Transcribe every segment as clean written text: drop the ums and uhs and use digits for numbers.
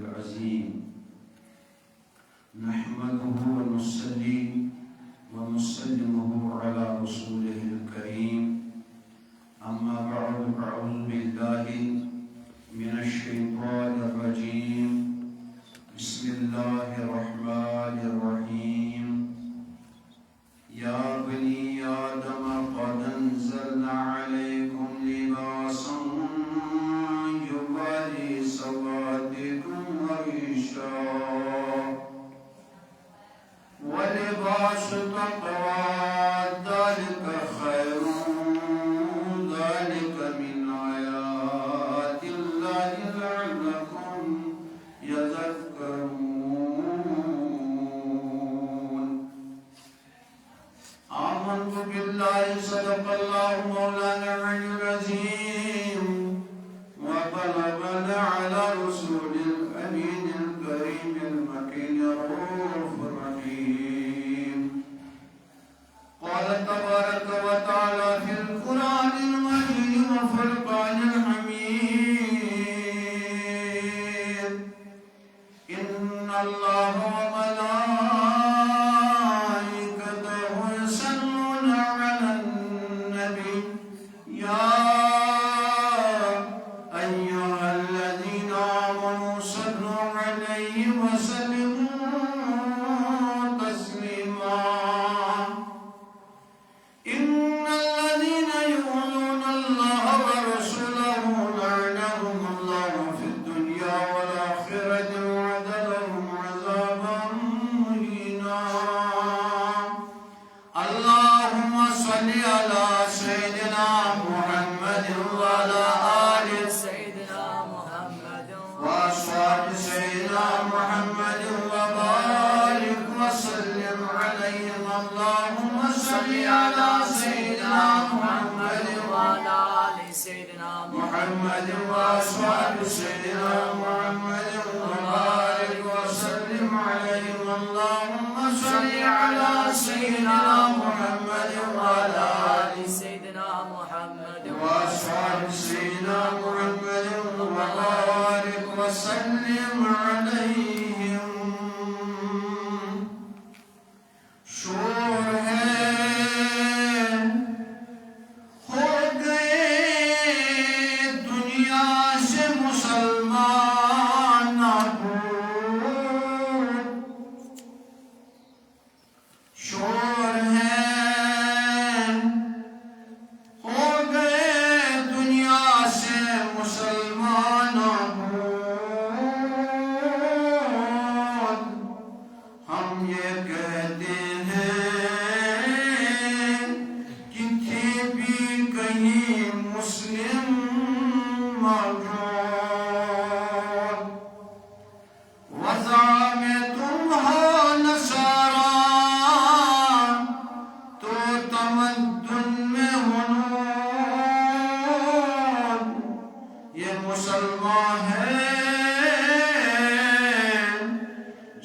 العظيم نحمده ونصلي ونسلمه على رسوله الكريم أما بعد أعوذ بالله من الشيطان الرجيم بسم الله الرحمن الرحيم يا بني آدم قد أنزلنا عليكم لباسا يواري سوآتكم وريشا ولباس التقوى ذلك خير ذلك من آيات الله لعلكم يذكرون آمنت بالله صدق الله مولانا العلي العظيم وبلغنا على رسول الأمين الكريم المكين الرؤوف الرحيم قال تبارك وتعالى في القرآن المجيد والفرقان الحميد إن الله وملائكته يصلون على النبي يا أيها الذين آمنوا صلوا عليه وسلموا تسليما إن الذين يؤذون الله ورسوله لعنهم الله في الدنيا والآخرة وأعد لهم عذابا مهينا اللهم صل على سيدنا محمد وعلى آل سيدنا محمد وأصحاب سيدنا محمد وبارك وسلم عليهم اللهم صل على سيدنا محمد وعلى آل سيدنا محمد وأصحاب سيدنا محمد وبارك وسلم عليهم اللهم صل على سيدنا محمد وعلى آل سيدنا محمد وأصحاب سيدنا محمد وبارك وسلم عليهم شور ہے ہو گئے دنیا سے مسلمان نابود شور ہے ہو گئے دنیا سے مسلمان نابود ہم یہ کہتے ہیں کہ تھے بھی کہیں مسلم موجود وضع میں تم ہو نصارا تو تمدن میں ہنود یہ مسلمان ہیں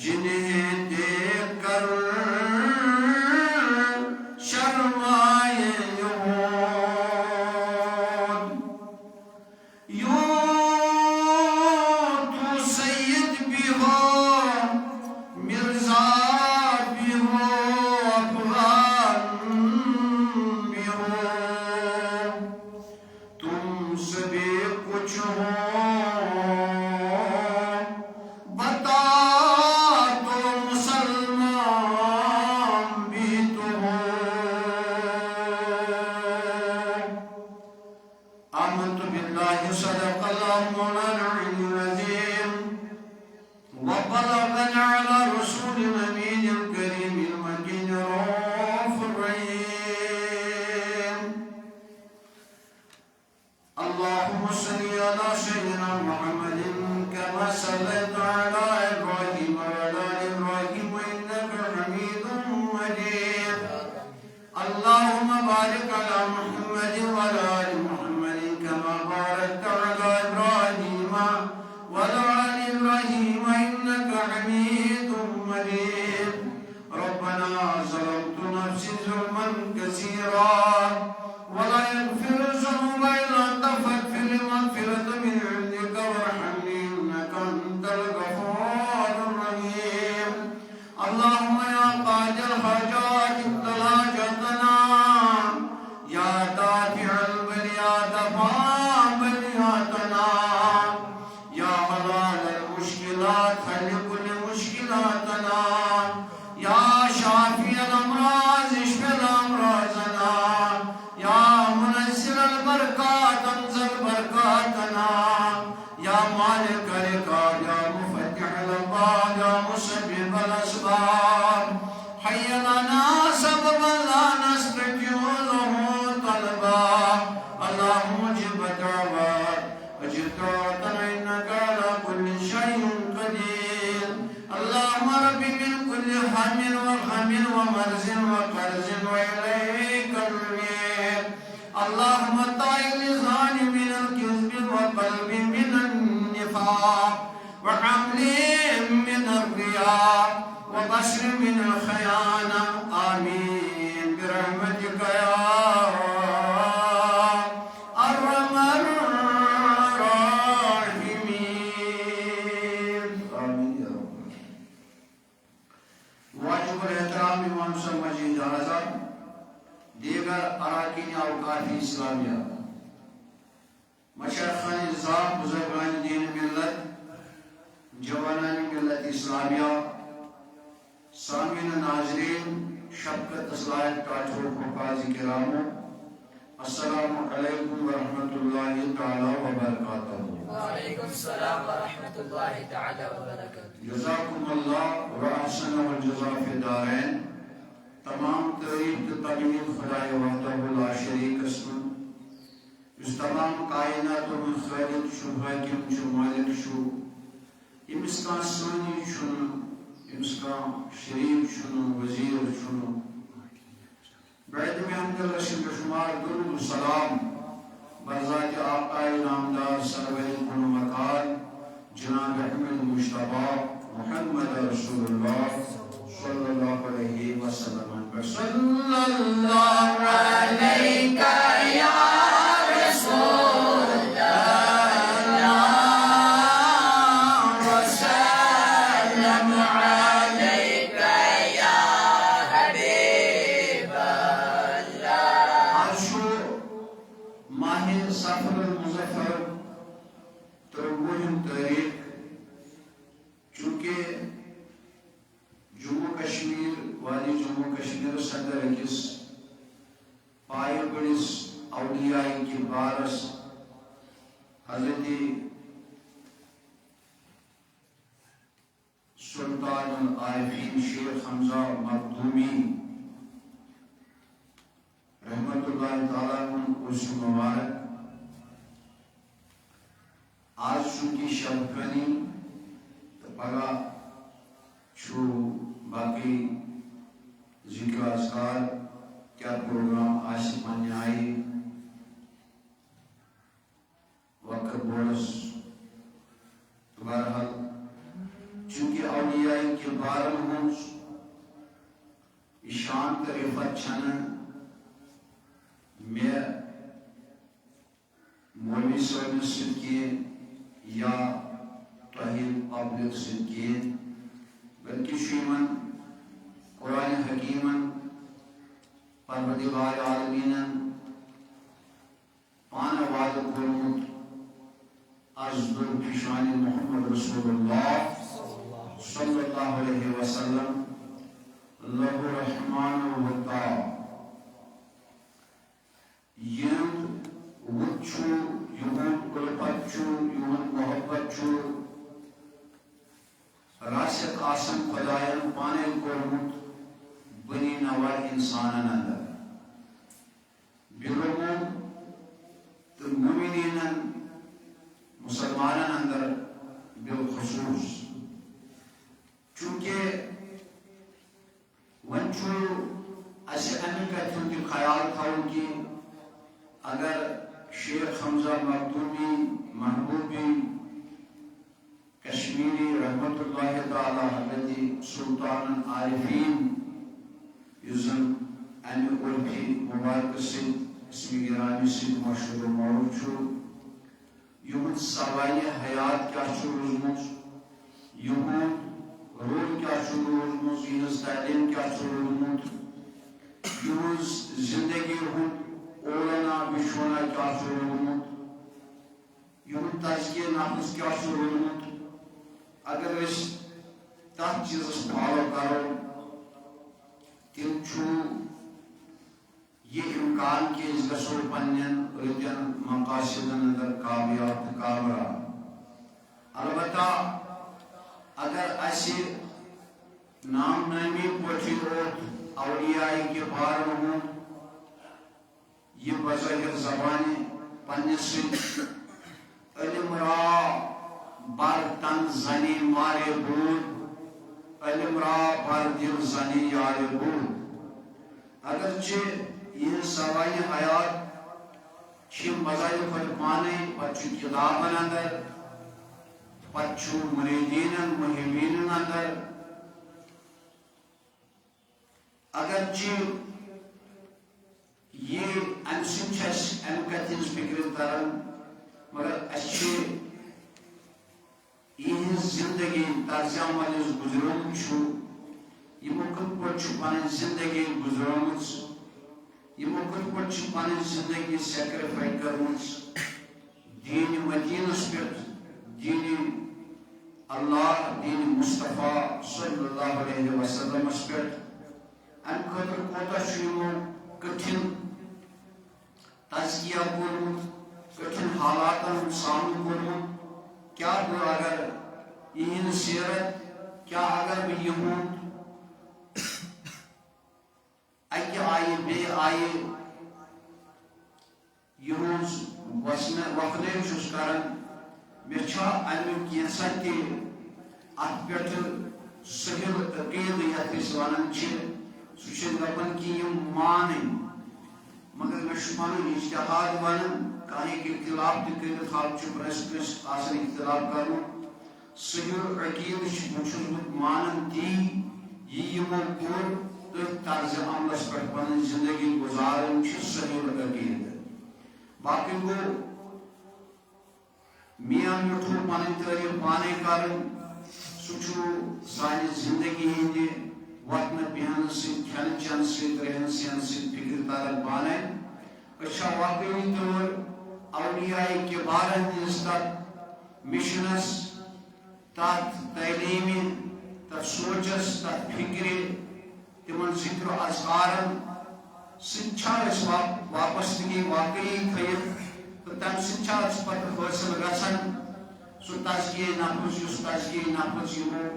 جنہیں دیکھ کر شرمائے یہود یوں تو سید بھی ہو مرزا بھی ہو افغان بھی ہو تم سبھی کچھ ہو بتا تو مسلمان بھی تو ہو آمنت بالله صدق الله مولانا العلي العظيم وبلغنا على رسول الأمين الكريم المكين الرؤوف الرحيم اللهم صل على سيدنا محمد كما صليت على إبراهيم وعلى آل إبراهيم إنك حميد مجيد اللهم بارك على محمد وعلى آل محمد كما باركت على إبراهيم وعلى آل إبراهيم إنك حميد مجيد ربنا ظلمت نفسي ظلما كثيرا ولا يغفر الذنوب إلا أنت فاغفر لي مغفرة من عندك وارحمني إنك أنت الغفور مالك الرقاب يا مفتح الأبواب يا مسبب الأسباب حي لنا سببا لا نستطيع له طلبا اللهم اجب دعوات اجب دعوتنا إنك على كل شيء قدير اللهم رب من كل هم وغم ومرز وقرز وإليك المصير اللهم طهر لساني من الكذب وقلبي من النفاق وعقلي من الرياء وبصري من الخيانة آمين برحمتك يا أرحم الراحمين آمين يا رب واجب الاحترام امام صاحب مجید اعظم دیگر اراکین اوقات اسلامیہ مشایخان نظام بزرگان دین ملت جوانان ملت اسلامیہ سامعین ناظرین شفقت اسلائق تاجر حفاظ کرام السلام علیکم ورحمۃ اللہ تعالی وبرکاتہ وعلیکم السلام ورحمۃ اللہ تعالی وبرکاتہ جزاکم اللہ واحسن الجزاء فی الدارین تمام تعریف تو تقدیم خدای وحدہ لا شریک اسم اس تمام کائنات و خالق شو حاکم شو مالک شو امس کا سانی شنو امس کا شریف شنو وزیر شنو بعد میں ہم در رسول شمار درود و سلام برذات آقا نامدار سرور کن مکان جناب احمد مشتبہ محمد رسول اللہ صلی اللہ علیہ وسلم صلی اللہ علیہ یا رسول اللہ وسلم علیک یا حبیب اللہ عرشو ماہ سفر المظفر تربوہم تاریخ چونکہ جموں کشمیر والی جموں کشمیر صدر اکس پائے بڑس اولیاء کی بارس حضرت سلطان العارفین شیخ حمزہ مخدومی رحمت اللہ تعالیٰ اس مبارک آج چونکہ شب کنی تو پگہ چھو باقی ذکر اذکار کیا پروگرام آسی مانی آئی وقت بورس بہرحال چونکہ اولیاء کے بارن ہوں اشان طریفت چھن میں مولوی صاحب سکی یا توحید پبلک سکی بلکہ شیمن قرآن حکیمن پروردگار عالمین پان وعدہ کورمت از پیشان محمد رسول اللہ صلی اللہ علیہ وسلم لہ رحمان وطا یہند وچو یہند قلبت چو یہند محبت چو راسک آسن خدایان پانے کورمت بنی نوا انسانن اندر بالعموم تو مومنین مسلمانن اندر بالخصوص چونکہ ونچو اسے امی کہتوں کی خیال تھاؤں کی اگر شیخ حمزہ مخدومی محبوبی کشمیری رحمت اللہ تعالی حضرت سلطان العارفین یزن امی عرفی مبارک سے اسمی گرامی سے مشہور و معروف چھو یہود سوائی حیات کیا چھو روزموز یہود رول کیا چھو روزموز یہود تعلیم کیا چھو روزموز یہود زندگی ہوں اولنا بشونا کیا چھو روزموز یہود تذکیہ نفس کیا چھو روزموز اگر اس تحت چیز فالو کرو تم چھو یہ امکان کی اس گسو پنین رتن مقاصدن اندر کامیاب کامرہ البتہ اگر اسی نام نامی پوچھی اوت اولیاء کے بارے میں یہ بظاہر زبان پنس علم را بر تن زنی مارے بود علم را بر دل زنی یار بود اگرچہ یہ سوائی حیات چھ مظاہر فرقانے پچھو کتابن اندر پچھو مریدین مہمین اندر اگرچہ یہ ام سچس ام کتن فکر ترن مگر اچھے یہ زندگی طرز عمل گزرم چھو یہ کت پہ پن زندگی گزرم یہ کت پہ پن زندگی سیکریفائی کرم دین مدینس پہ دین اللہ دین مصطفیٰ صلی اللہ علیہ وسلم پہ ام خاطر کوتہ کٹھن تزکیہ کورمت کٹھن حالاتن سامنے کورمت کیا گو اگر یہ سیرت کیا اگر میں یہود اکہ آئے بے آئے یہود وقنے چھس کرن میں چھا امیک کینسا تی ات پیٹھ صحیح عقید یت اس ونان چھ سہ دپان کہ یہ مانن مگر میں پن اجتہاد ونان کہیں اختلاف تک حق پریس کس آسان اختلاف کرن صحیح عقید بچس مانن تی یہ یمو کور تو طرز عملس پہ پن زندگی گزارن صحیح عقید باقی گو میاں میٹھو پن تعریف پانے کرن سہ سانہ زندگی ہند وتن بہن کھین چین رہن سہن فکر تران پانے اچھا واقعی طور اولیاء کبارن ہندس تر مشنس تر تعلیم تر سوچس تر فکر تمن ذکر و اذکارن سچھا وابستگی واقعی تھیت تو تم سچھا پتہ حاصل گھن سہ تزکیہ نفس اس تزکیہ نفس یمو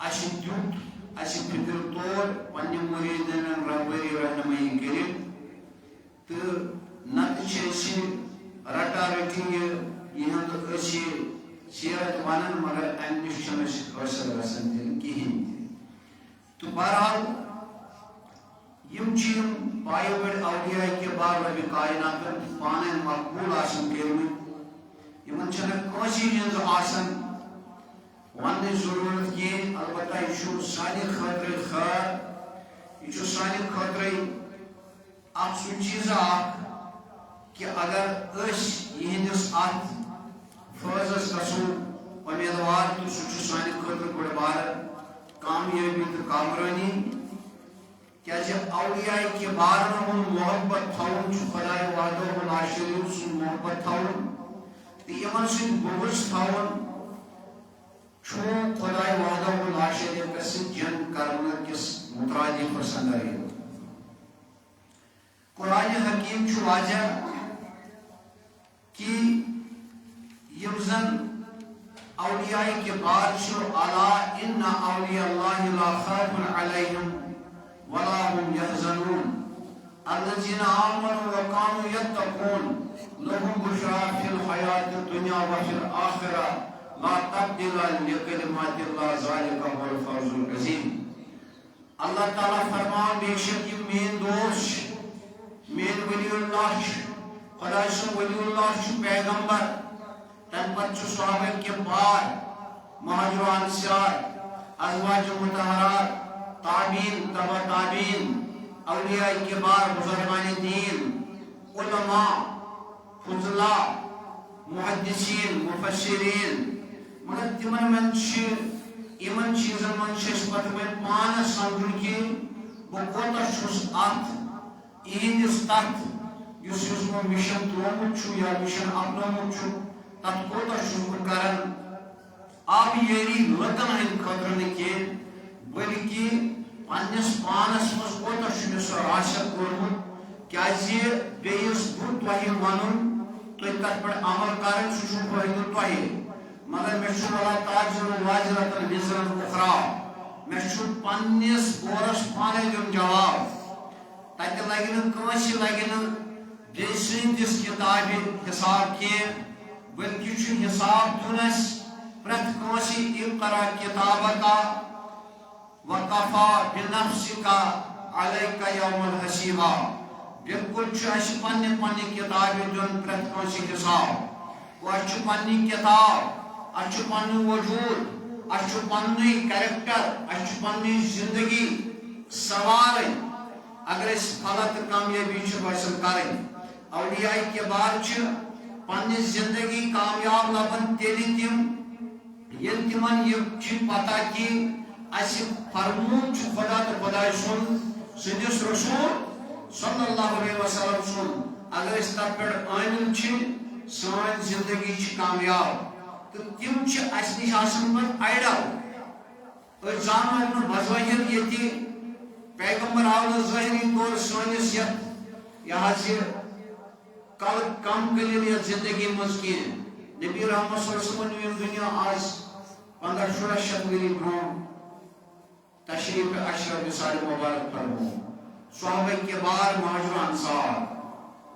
اس دیت اس فکر طور پنہ مریدن رہبری رہنمائی کرت تو نتہ رٹا رٹی یہ سیرت ونان مگر ام نش حاصل گھن دن کہین تو بہرحال یم پایو بڑ اولیاء کبار رب کائنات پانے مقبول آسن کرمت یمن کنسی ہند آسن ون ضرورت کی البتہ یہ سانہ خاطر خیر یہ سانہ خاطر اخ سہ چیز کہ اگر یہندس ات فیضس گھو امیدوار تو سہ سانہ خاطر بڑ بار کامیابی تو کامرانی کیا اولیاء کبارن ہن محبت تھون خدائے وحدہ لا شریک سن محبت تھون تو یمن سن بغض تھون خدائے وحدہ لا شریک سن جنگ کرنے کس مترادف اندر قرآن حکیم واضح کہ یم زن اولیاء کبار الا ان اولیاء اللہ لا خوف علیہم ولا هم يحزنون الذين آمنوا وكانوا يتقون لهم بشرى في الحياة الدنيا وفي الآخرة لا تبديل لكلمات الله ذلك هو الفوز العظيم اللہ تعالیٰ فرمان بے شک یہ مین دوست مین ولی اللہ خدا سن ولی اللہ پیغمبر تم پتہ صحابہ کے بار مہاجر و انصار ازواج مطہرات تابعین تبع تابعین اولیاء کبار بزرگان دین علماء فضلاء محدثین مفسرین مگر تمن من یمن چیزن من پتہ پانس سمجھن کہ بہ کوتہ چھس ات یہندس تت اس مشن ترومت یا مشن اپنومت تت کوتہ چھس بہ کران آبیاری لکن ہند خاطر نہ بلکہ پنس پانس مز کوتہ مے سہ راسک کورمت کیازِ بیس بہ تہ ون تھی تر پہ عمل کریں سہ فائدہ تہ مگر مشو ولا تاجر واجرة وزر أخرى مشو پنس بورس پانے دن جواب تک لگن کنس لگن بیسندس کتاب حساب کی بلکہ حساب دنس پرت کنسی اقرا کتابک وکفا بنفسک علیک یوم الحسیبہ بالکل اس پنہ کتاب دن پرت کنسی حساب اس پنہ کتاب اس پن وجود اس پن کریکٹر اس پن زندگی سوار اگر اس غلط کامیابی حاصل کریں اولیاء کبار پنہ زندگی کامیاب لبن تیلی تم یل تمن یہ پتہ کہ اس فرمون خدا تو خدا سندس رسول صلی اللہ علیہ وسلم سن اگر اس تر پہ عامل سان زندگی کامیاب تو تم اس نش پہ آئیڈل زانو بظاہر یہ پیغمبر آو ظاہری طور سانس یہ کل کم کلین یہ زندگی مز کی نبی رحمت صلی اللہ علیہ وسلم دنیا آج 1500 ؤری برو تشریف اشرف وصال مبارک فرمو صحابہ کبار مہاجر انصار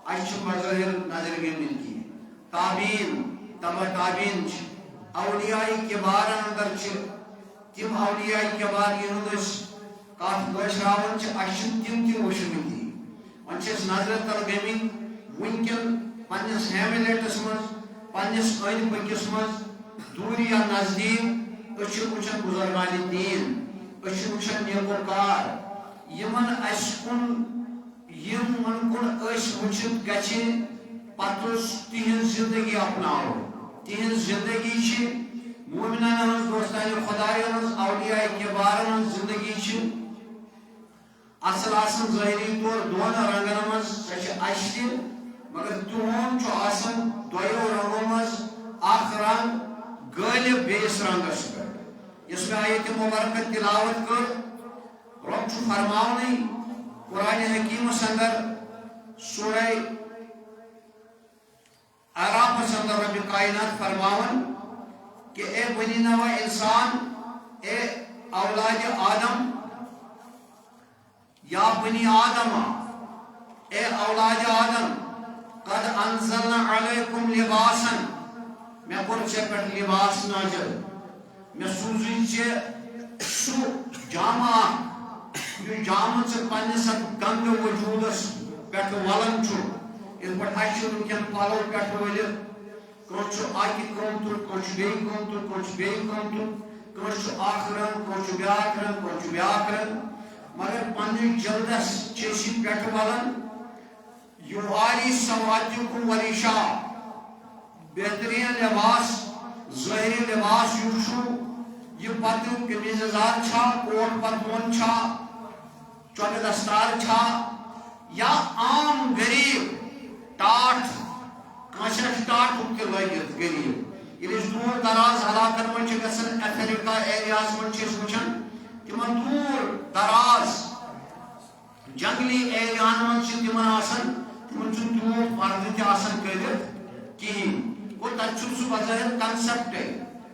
اچھ مظاہر نظر گندن کی تابعین تبع تابعین اولیاء کبار اندر تم اولیاء کبار یہ کات گشراون اچھ تم وشمتی ونچس نظر تل گمت ونکن پنس ہیملیٹس مز پنس ان پکس مز دور یا نزدیک وچن بزرگان دین وچن نیکوکار یمن اس کن یم من کن وچت گچھ پتس تہذ زندگی اپناو تہذ زندگی مومنان ہز دوستان خدائن ہز اولیاء کبارن ہز زندگی اصل آسان ظاہری طور دون رنگن مز سہ اشت مگر تہن دو رنگو مز اخ رنگ غالب بیس رنگس پہ اس میں آیت مبارکہ تلاوت کر رب فرماؤنی قرآن حکیمس اندر سورہ اعراف اندر رب کائنات فرماون کہ اے بنی نوع انسان اے اولاد آدم یا بنی آدم اے اولاد آدم قد انزلنا علیکم لباسا میں کور پہ لباس نازل میں سوزن سو جامع یہ جامع پنس گند وجودس پہ ولن اس پہ ونکن پلو پہ ولت کچھ اکہ قومت کچھ بیٚیہِ قومت کچھ بیٚیہِ قومت کچھ اکھ رنگ کچھ بیاکھ رنگ کچھ بیاکھ رنگ مگر پنہ جلدس پہ ولن یواری سواتکم وریشا بہترین لباس ظاہری لباس یہ پتہ قمیض یزار چھا کوٹ پتلون چھا چوکہ دستار چھا یا عام غریب ٹاٹ کانس ٹاٹ تہ لگت غریب یہ دور دراز علاقن من گھن افریقہ ایریاز من وچان تمن دور دراز جنگلی ایریان من تمن تیوت پردہ تہ کٔرِتھ کہین گو تب سہ بظاہر کنسپٹ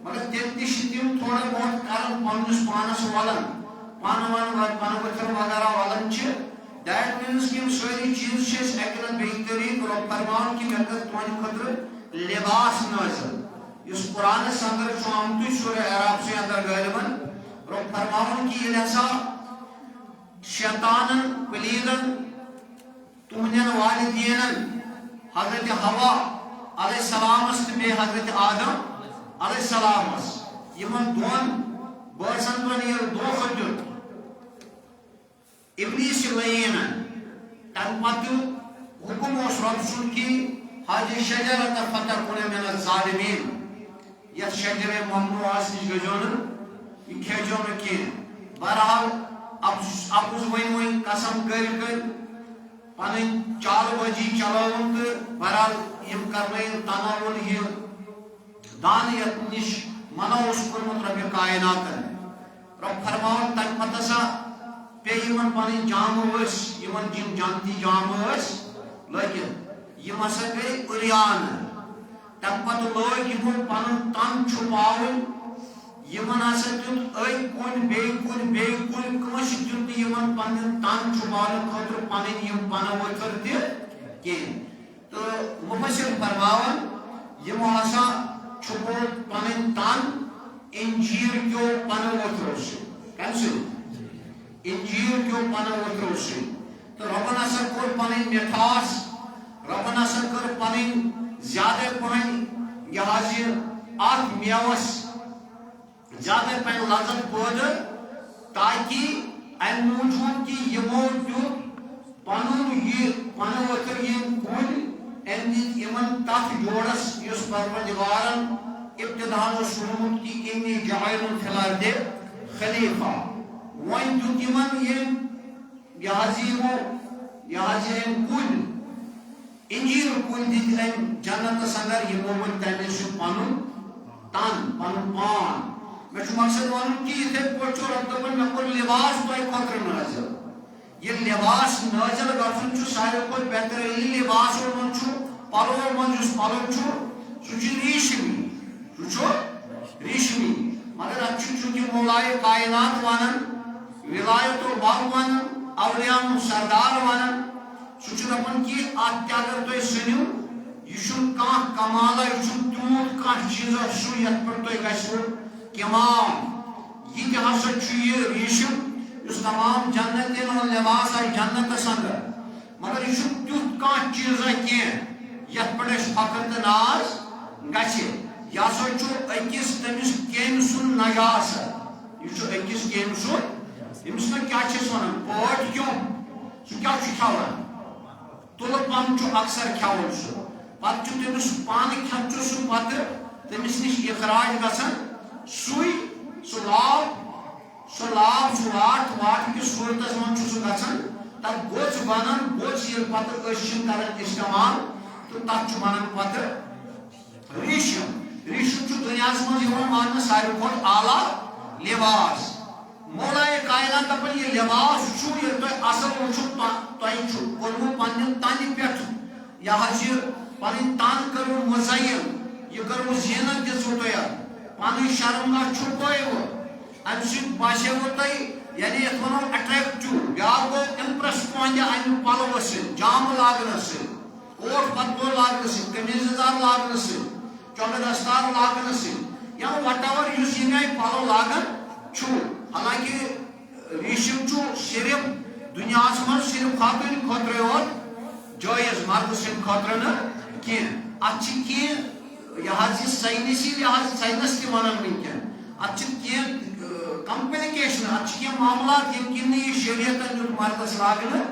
مگر تم تم تھوڑا بہت کران پنس پانس ولن پن پن ورتن وغیرہ ولن دیٹ مینس کہ ساری چیز اکہ بیٚیہِ طریقہ رب فرمان کہ مے کر تہند خاطر لباس نازل اس قرآنس اندر آمت سورہ اعراف سے اندر غالباً رب فرمان کہ یہ ہسا شیطانن پلیدن تہندین والدینن حضرت حوا علیہ السلام تو بیٚیہِ حضرت آدم علیہ السلام یمن دون بٲژن دون ییٚلہِ دھوکہ دیُت ابلیس لعین تمہ پتہ حکم رب سن کہ هذه الشجرة فتكون من الظالمين یتھ شجرہ ممنوع نش گزو یہ کھیچو نا کی بہرحال اپز ون قسم کر پن چال بازی چلون تو بہرحال یم کرن تناول یہ دان یت نش منع کورمت رب کائنات رب فرماون تمہ پتہ ہسا پے پن جام جنتی جام لگت یم ہسا گئی عریان تم پتہ لوگ یمو پن تن چھپاون یمن ہسا دیت أکۍ کُن بیٚیہِ کُن کٲنٛسہِ دیت نہٕ یمن پنن تن چھپاونہٕ خٲطرٕ پنٕنۍ یم پنہٕ ؤتھر تہِ کینٛہہ تہٕ مفسر فرماون یمو ہسا چھپو پنٕنۍ تن انجیل کیو پنہٕ ؤتھرو سۭتۍ کمہِ سۭتۍ انجیل کیو پنہٕ ؤتھرو سۭتۍ تہٕ رۄبن ہسا کوٚر پنٕنۍ مٹھاس رۄبن ہسا کٔر پنٕنۍ زیادٕ پہن یہ حظ یہ اتھ میوس زیادہ پہن لذت پٲدٕ تاکہ امہِ موٗجوٗب کہ یمو دیُت پنُن یہ پنہٕ ؤتھر یم کُلۍ أمۍ دِتۍ یمن تتھ جوڑس یُس پروردگارن ابتداء اوس ووٚنمُت کہ انی جاعلٌ فی الارض خلیفہ وۄنۍ دیُت یمن یہ حظ یم کُلۍ انجیل کُلۍ دِتۍ أمۍ جنتس اندر یمو ؤنۍ تمہِ سُہ پنُن تن پنُن پان مےٚ چھُ مقصد ونُن کہ یِتھے پٲٹھۍ چھُ رۄب دپان مےٚ کوٚر لباس تۄہہِ خٲطرٕ نٲزِل یہ لباس نٲزِل گژھُن چھُ ساروی کھۄتہٕ بہتر ییٚلہِ لباسو منٛز چھُ پلوو منٛز یُس پلو چھُ سُہ چھُ ریشمی مگر اتھ چھُ چوٗنٛکہِ مولائے کائنات ونان ولایت الباغ ونان اولیاءن سردار ونان سُہ چھُ دپان کہ اتھ تہِ اگر تُہۍ سٔنِو یہ چھُنہٕ کانٛہہ کمالا یہ چھُنہٕ تیوٗت کانٛہہ چیٖزا سُہ یتھ پٮ۪ٹھ تُہۍ گژھِوٕ کمام یہ تہِ ہسا چھُ یہ ریشم یُس تمام جنتین ہُنٛد لباس آسہِ جنتس اندر مگر یہ چھُنہٕ تیُتھ کانٛہہ چیٖزا کینٛہہ یتھ پٮ۪ٹھ اسہِ فخر تہٕ ناز گژھِ یہ ہسا چھُ أکِس تٔمِس کیٚمۍ سُنٛد نجاست یہ چھُ أکِس کیٚمۍ سُنٛد ییٚمِس نہٕ کیٛاہ چھِ أسۍ ونان پٲٹھۍ کیوٚم سُہ کیٛاہ چھُ کھٮ۪وان تُلہٕ پن چھُ اکثر کھٮ۪وان سُہ پتہٕ چھُ تٔمِس پانہٕ کھٮ۪ن چھُ سُہ پتہٕ تٔمِس نِش اخراج گژھان سُہ واٹھ کِس صوٗرتس منٛز چھُ سُہ گژھان تتھ گوٚژھ بنان گوٚژھ ییٚلہِ پتہٕ أسۍ چھِ کران استعمال تہٕ تتھ چھُ بنان پتہٕ ریشم چھُ دُنیاہس منٛز یِوان ماننہٕ ساروی کھۄتہٕ اعلیٰ لباس مولائے کائنات دپان یہ لباس چھُ ییٚلہِ تۄہہِ اصل وٕچھو تۄہہِ چھُ کوٚرمُت پننہِ تنہِ پٮ۪ٹھ یہ حظ یہ پنٕنۍ تن کٔرٕو مزین یہ کٔرٕو زیٖنت دِژوٕ تۄہہِ اتھ پنٕنۍ شرمگاہ چھُپٲیوٕ امہِ سۭتۍ باسیوٕ تۄہہِ یعنی یتھ ونو اٹریکٹِو بیاکھ گوٚو امپریس تُہنٛدِ امہِ پلوٕ سۭتۍ جامہٕ لاگنہٕ سۭتۍ کوٹ پتلوٗن لاگنہٕ سۭتۍ قمیٖض یزار لاگنہٕ سۭتۍ چۄگہٕ دستار لاگنہٕ سۭتۍ یا وٹ ایور یُس ییٚمہِ آیہِ پلو لاگان چھُ حالانکہ ریشم چھُ صرف دُنیاہس منٛز صرف خاتوٗنہِ خٲطرٕ یوت جٲیز مرد سٕنٛدِ خٲطرٕ نہٕ کینٛہہ اتھ چھِ کینٛہہ یہ حظ یہ ساینسی لحاظ ساینس تہِ ونان ونکیٚن اتھ چھِ کینٛہہ کمپلکیشن اتھ چھِ کینٛہہ معاملات ییٚمہِ کِنۍ نہٕ یہِ شریعتن دیُت مردس لاگنہٕ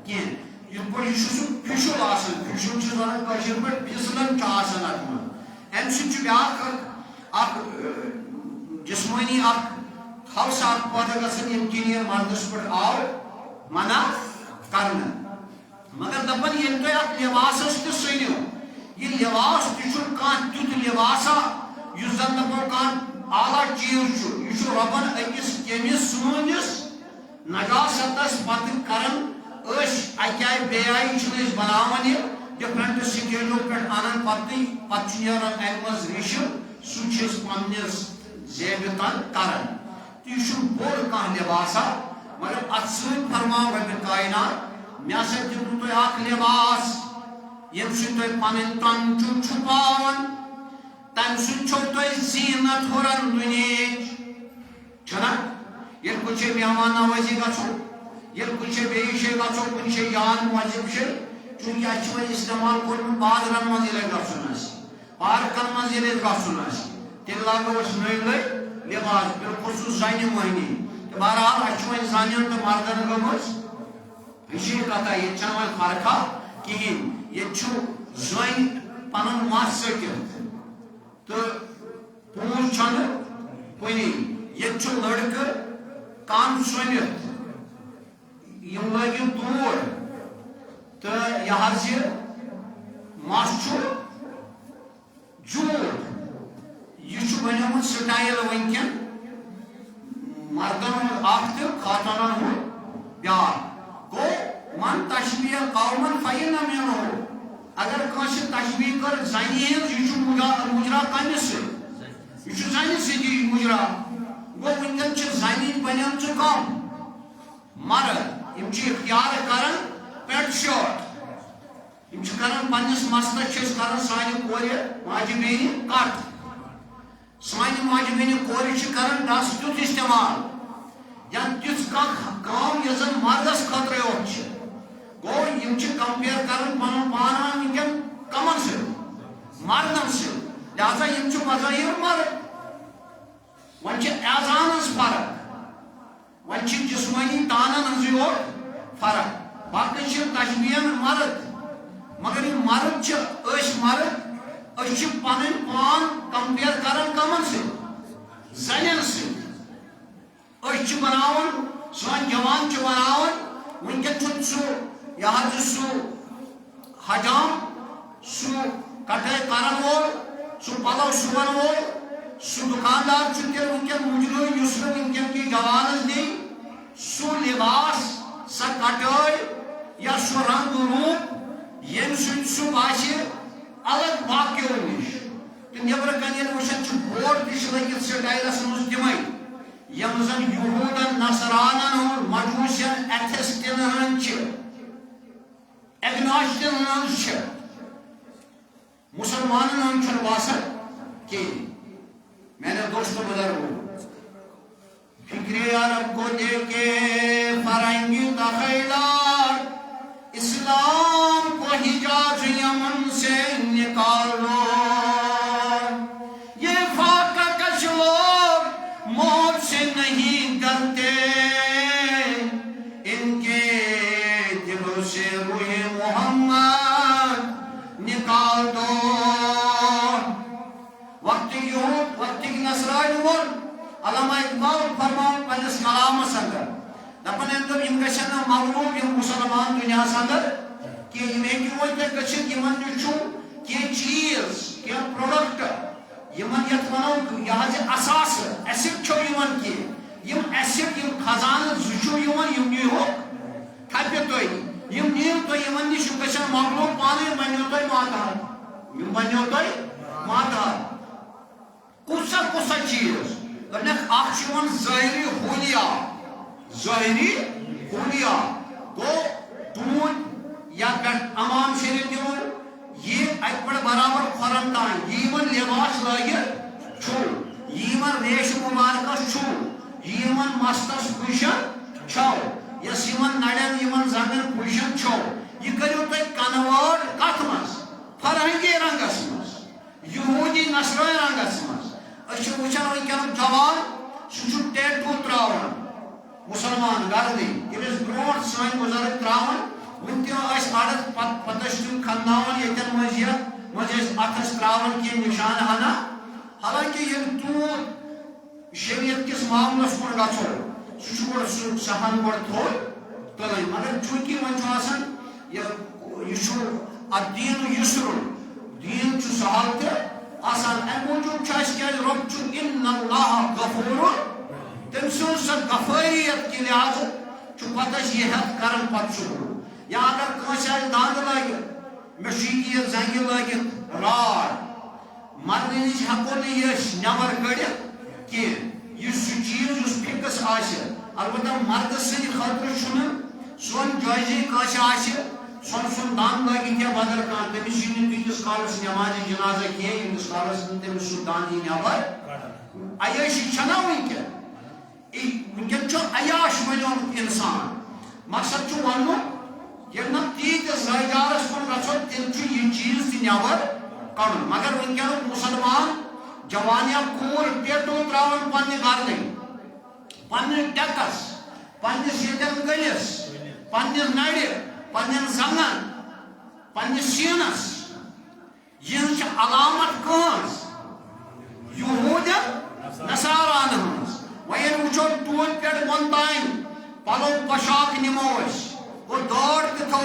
کینٛہہ یِتھ پٲٹھۍ یہِ چھُ سُہ پھِشُل آسان پھِشُل چھِ ونان کٲشِر پٲٹھۍ پھِسلن چھُ آسان اتھ منٛز امہِ سۭتۍ چھُ بیاکھ اکھ جسمٲنی اکھ خلص اکھ پٲدٕ گژھان ییٚمہِ کِنۍ یہِ مردس پٮ۪ٹھ آو منع کرنہٕ مگر دپان ییٚلہِ تُہۍ اتھ لباسس تہِ سٔنِو یہ لباس تہِ چھُنہٕ کانٛہہ تیُتھ لباسا یُس زن دپو کانٛہہ اعلیٰ چیٖز چھُ یہِ چھُ رۄبن أکِس کیٚمِس سٲنِس نجاستس پتہٕ کران أسۍ اکہِ آیہِ بیٚیہِ آیہِ چھِنہٕ أسۍ بناوان یہِ ڈفرنٹ سٹیجو پٮ۪ٹھ انان پتہٕ چھُ نیران امہِ منٛز ریشم سُہ چھِ أسۍ پننِس زیبہِ تل کران تہٕ یہِ چھُنہٕ بوٚڑ کانٛہہ لباسا مگر اتھ سۭتۍ فرماو رۄبِ کائنات مےٚ ہسا دِتوٕ تۄہہِ اکھ لباس ییٚمہِ سۭتۍ تۄہہِ پنٕنۍ تن چھُو چھُپاوان تمہِ سۭتۍ چھو تۄہہِ زیٖنت ہُران دُنیہِچ چھُنا ییٚلہِ کُنہِ جایہِ مہمان نوٲزی گژھو ییٚلہِ کُنہِ جایہِ بیٚیہِ جایہِ گژھو کُنہِ جایہِ جان مُعزب جایہِ چوٗنٛکہِ اَسہِ چھُ وۄنۍ استعمال کوٚرمُت بازرن منٛز ییٚلہِ گژھُن آسہِ پارکن منٛز ییٚلہِ گژھُن آسہِ تیٚلہِ لاگو أسۍ نٔوۍ لباس بالخصوٗص زنہِ مٔہنی تہٕ بہرحال اَسہِ چھُ وۄنۍ زنٮ۪ن تہٕ مردن گٔمٕژ ہِشی کتھا ییٚتہِ چھنہٕ وۄنۍ فرقا کِہیٖنۍ ییٚتہِ چھُ زٔنۍ پنُن مس ژٔٹِتھ تہٕ پوٗنٛژ چھنہٕ کُنی ییٚتہِ چھُ لڑکہٕ کن ژھُنِتھ یِم لٲگِن توٗر تہٕ یہِ حظ یہِ مس چھُ جوٗٹ یہِ چھُ بنیومُت سٹایل ونکیٚن مردن ہُنٛد اکھ تہٕ خواتوٗنن ہُنٛد بیاکھ گوٚو من تشبیہ قومن فإن منہُ اگر کانسی تشبیح کر زنی ہز یہ مجرا کمس یہ زنی ستی مجرا گو ونکن زنی بنیم کم مرد یم اختیار کران پینٹ شرٹ یم کران پنس مستس کران سانہ کور ماجہ بیٚنہِ کٹ سانہ ماجہ بیٚنہِ کور کران ڈس تیُتھ استعمال یا تیُتھ کام یۄس زن مردس خٲطرٕ یوت گو یم کمپیر کران پن پان ونکن کمن ست مردن ست لہذا یم بظاہر مرد ون اعزان ہز فرق ون جسمانی تانن ہز یوت فرق باقی تشبیہن مرد مگر یہ مرد مرد اس پن پان کمپیر کران کمن ست زنین ست بناون سون جوان بناون ونکن سہ سہ حجام سہ کٹائی کرن وول سہ پلو سون وول سہ دکاندار ونکن مجرم اس ونکن کی جوانس دی سہ لباس سہ کٹائی یا سہ رنگ روپ یم سہ باسہ الگ باقیو نش تو نبر کن وچن بورڈ تہ لگت سٹائلس مز تمے یم زن یہودن نصرانن مجوسین ایتھسٹن ہن ایگناسٹن ہن مسلمانن ہن چھن باسن کہ میں نے دوستوں بزرگوں فکر عرب کو دے کے فرنگی تخیلات اسلام کو حجاز یمن سے نکالو یہ فاقہ کش لوگ موت سے نہیں ڈرتے ان کے دلوں سے روح محمد نکال دو وقت کی نصرائن مول علامہ اقبال فرمان پنس کلام سندر دپن اندر یم گشن مغلوب یم مسلمان دنیا سندر کہ یم ایک وجہ گشن یمن نشو کی چیز کی پروڈکٹ یمن یت ونو یہ اساس ایسڈ چھو یمن کی یم ایسڈ یم خزانہ زچو یمن یم نیو تھپہ توئی یم نیو تو یمن نشو گشن مغلوب پانے بنیو توئی ماتار یم بنیو توئی ماتار کسا چیز اخن ظاہری حلیہ گو دون یا امام شریف دون یہ ات پہ برابر کھرن تان یہ لباس لگت یہ ریش مبارکس یہ مستس پوشن چھو یس نڑین زنگن پوشن چھو یہ کرو تھی کنورٹ کت مز فرہنگی رنگس مز یہودی نصرٲنی رنگس مز وچان ونکن جوان سہ ٹیٹو تراون مسلمان گردی یس برو سن بزرگ تراون ون تم اڑت پتہ تم کھناون یتن مز اتس تراون کی نشان ہنا حالانکہ یم تیوت شریعت کس معاملس کن گھو سہ سہن گۄڈٕ تھوٚد تُلٕنۍ مگر چونکہ ون یہ الدین یسر دین سہل تہ آسان ام موجود کیا رب ان اللہ غفور تم سن سا غفاریت کی لحاظ پتہ یہ ہتھ کرن پتہ شروع یا اگر کنس دند لگت مشیقی زنگ لگت راڑ مرد نش ہکو نش نبر کڑت کی سہ چیز اس فکس البتہ مرد سند خاطر سون جائزی کانس سن دند لگت یا بدل کان تمس تیس کالس نماز جنازہ کی یمس کالس تمس سہ دند یہ نبر عیاشی چھنا ونکن عیاش بنیومت انسان مقصد ون یل نا تیتس زائدارس کن گھو تیل یہ چیز تہ نبر کڑن مگر ونکن مسلمان جوانیا کور ٹیٹو تراون پنہ گردن پنہ ٹیکس پنس یتن گلس پنس نڑ پنن زنگن پنس سینس یہ علامت کس یہودن نصاران ہز وین وچو ٹون پہ بن تین پلو پشاک نمو وہ دوڑ تھو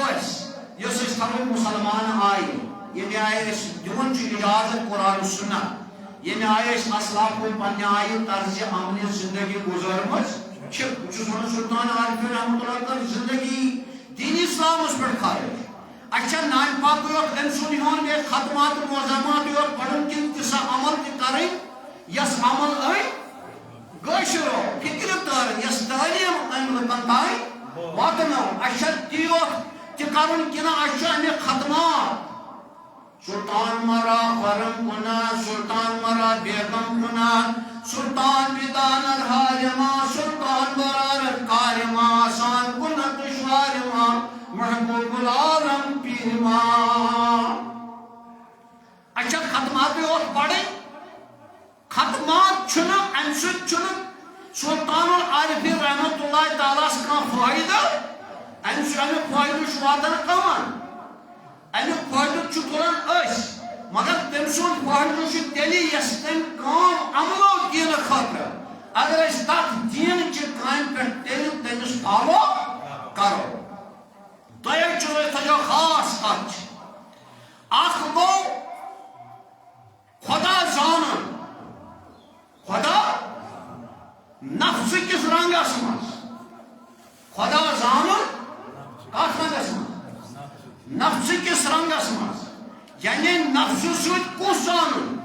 یس تھو مسلمان آئی یہ آئے دون اجازت قرآن سنت یہ آئے اسلاف پنہ آئی طرز عمل زندگی گزارمز سلطان عارف رحمۃ اللہ زندگی دین اسلام پہ خارج اچھا نان پاک یوت ام سن یون یہ ختمات موضوعات یوت پڑھن کن تسا عمل تہ کریں یس عمل گشرو فکر تر یس تعلیم ام لکن تائیں واتنو اچھا تیوت تہ کرن کن اچھا امی ختمات سلطان مرا فرم کنا سلطان مرا بیگم کنا سلطان بیدان الحارما سلطان برار کارما آسان کنا دشوارما محبوب العالم پیرما اچھا ختمات یوت پڑھیں ختمات چھنا امسد چھنا سلطان العارفین رحمت اللہ تعالیٰ سے کان فائدہ امسد فائدہ شواتن کمان امیک فائدہ چکران اس مگر تم سن فائدہ چھ تیلی یس تم کام عملو دین خاطر اگر اس تک دین چھ کام پر تیلی تمس فالو کرو دویم چیز تھجو خاص کچھ اخ گو خدا زانن خدا نفس کس رنگس مز خدا زانن کس رنگس مز نفس کس رنگس مز یعنی نفس سوت کس زانن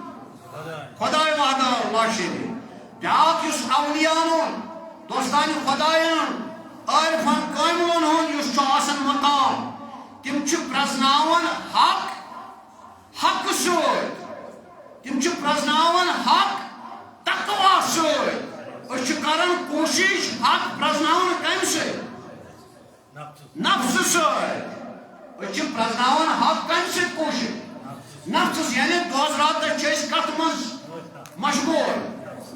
خدا وحدہ اللہ شریف بیاکھ یس اولیاءن دوستان خدایان عارفان کاملن ہن یس چھ آسان مقام تم چھ پرزناون حق سوت تم چھ پرزناون حق تقوی سوت اس چھ کرن کوشش حق پرزناون کم سے نفس سوت اس چھ پرزناون حق کم سے کوشش نفس یعنی دوز رات چھ کت مز مشغول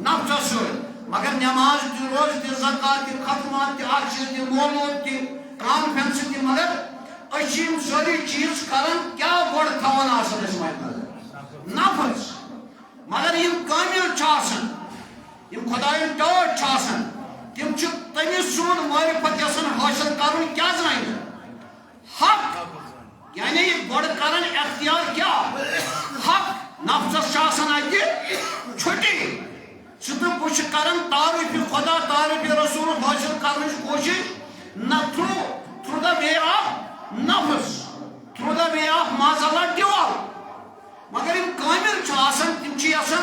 نفس سوت مگر نماز تی روز تی زکات تی ختمات تی عرشی تی مولود تی کانفرنس تی مگر اشیم سوری چیز کرن کیا بڑ تھوان آسن اس مائد نظر نفس مگر یم کامل چاسن یم خدایان ٹوٹ چاسن تم چھ تمیز سون معرفت یسن حاصل کرن کیا زنائن حق یعنی یہ بڑ کرن اختیار کیا حق نفس چاسن آئی چھٹی چھتو کچھ کرن تعریف خدا تعریف رسول حاصل کرنے کی کوشش نہ through the way of نفس through the way of معذلہ دیوال مگر ان کامل چاسن تم چی آسن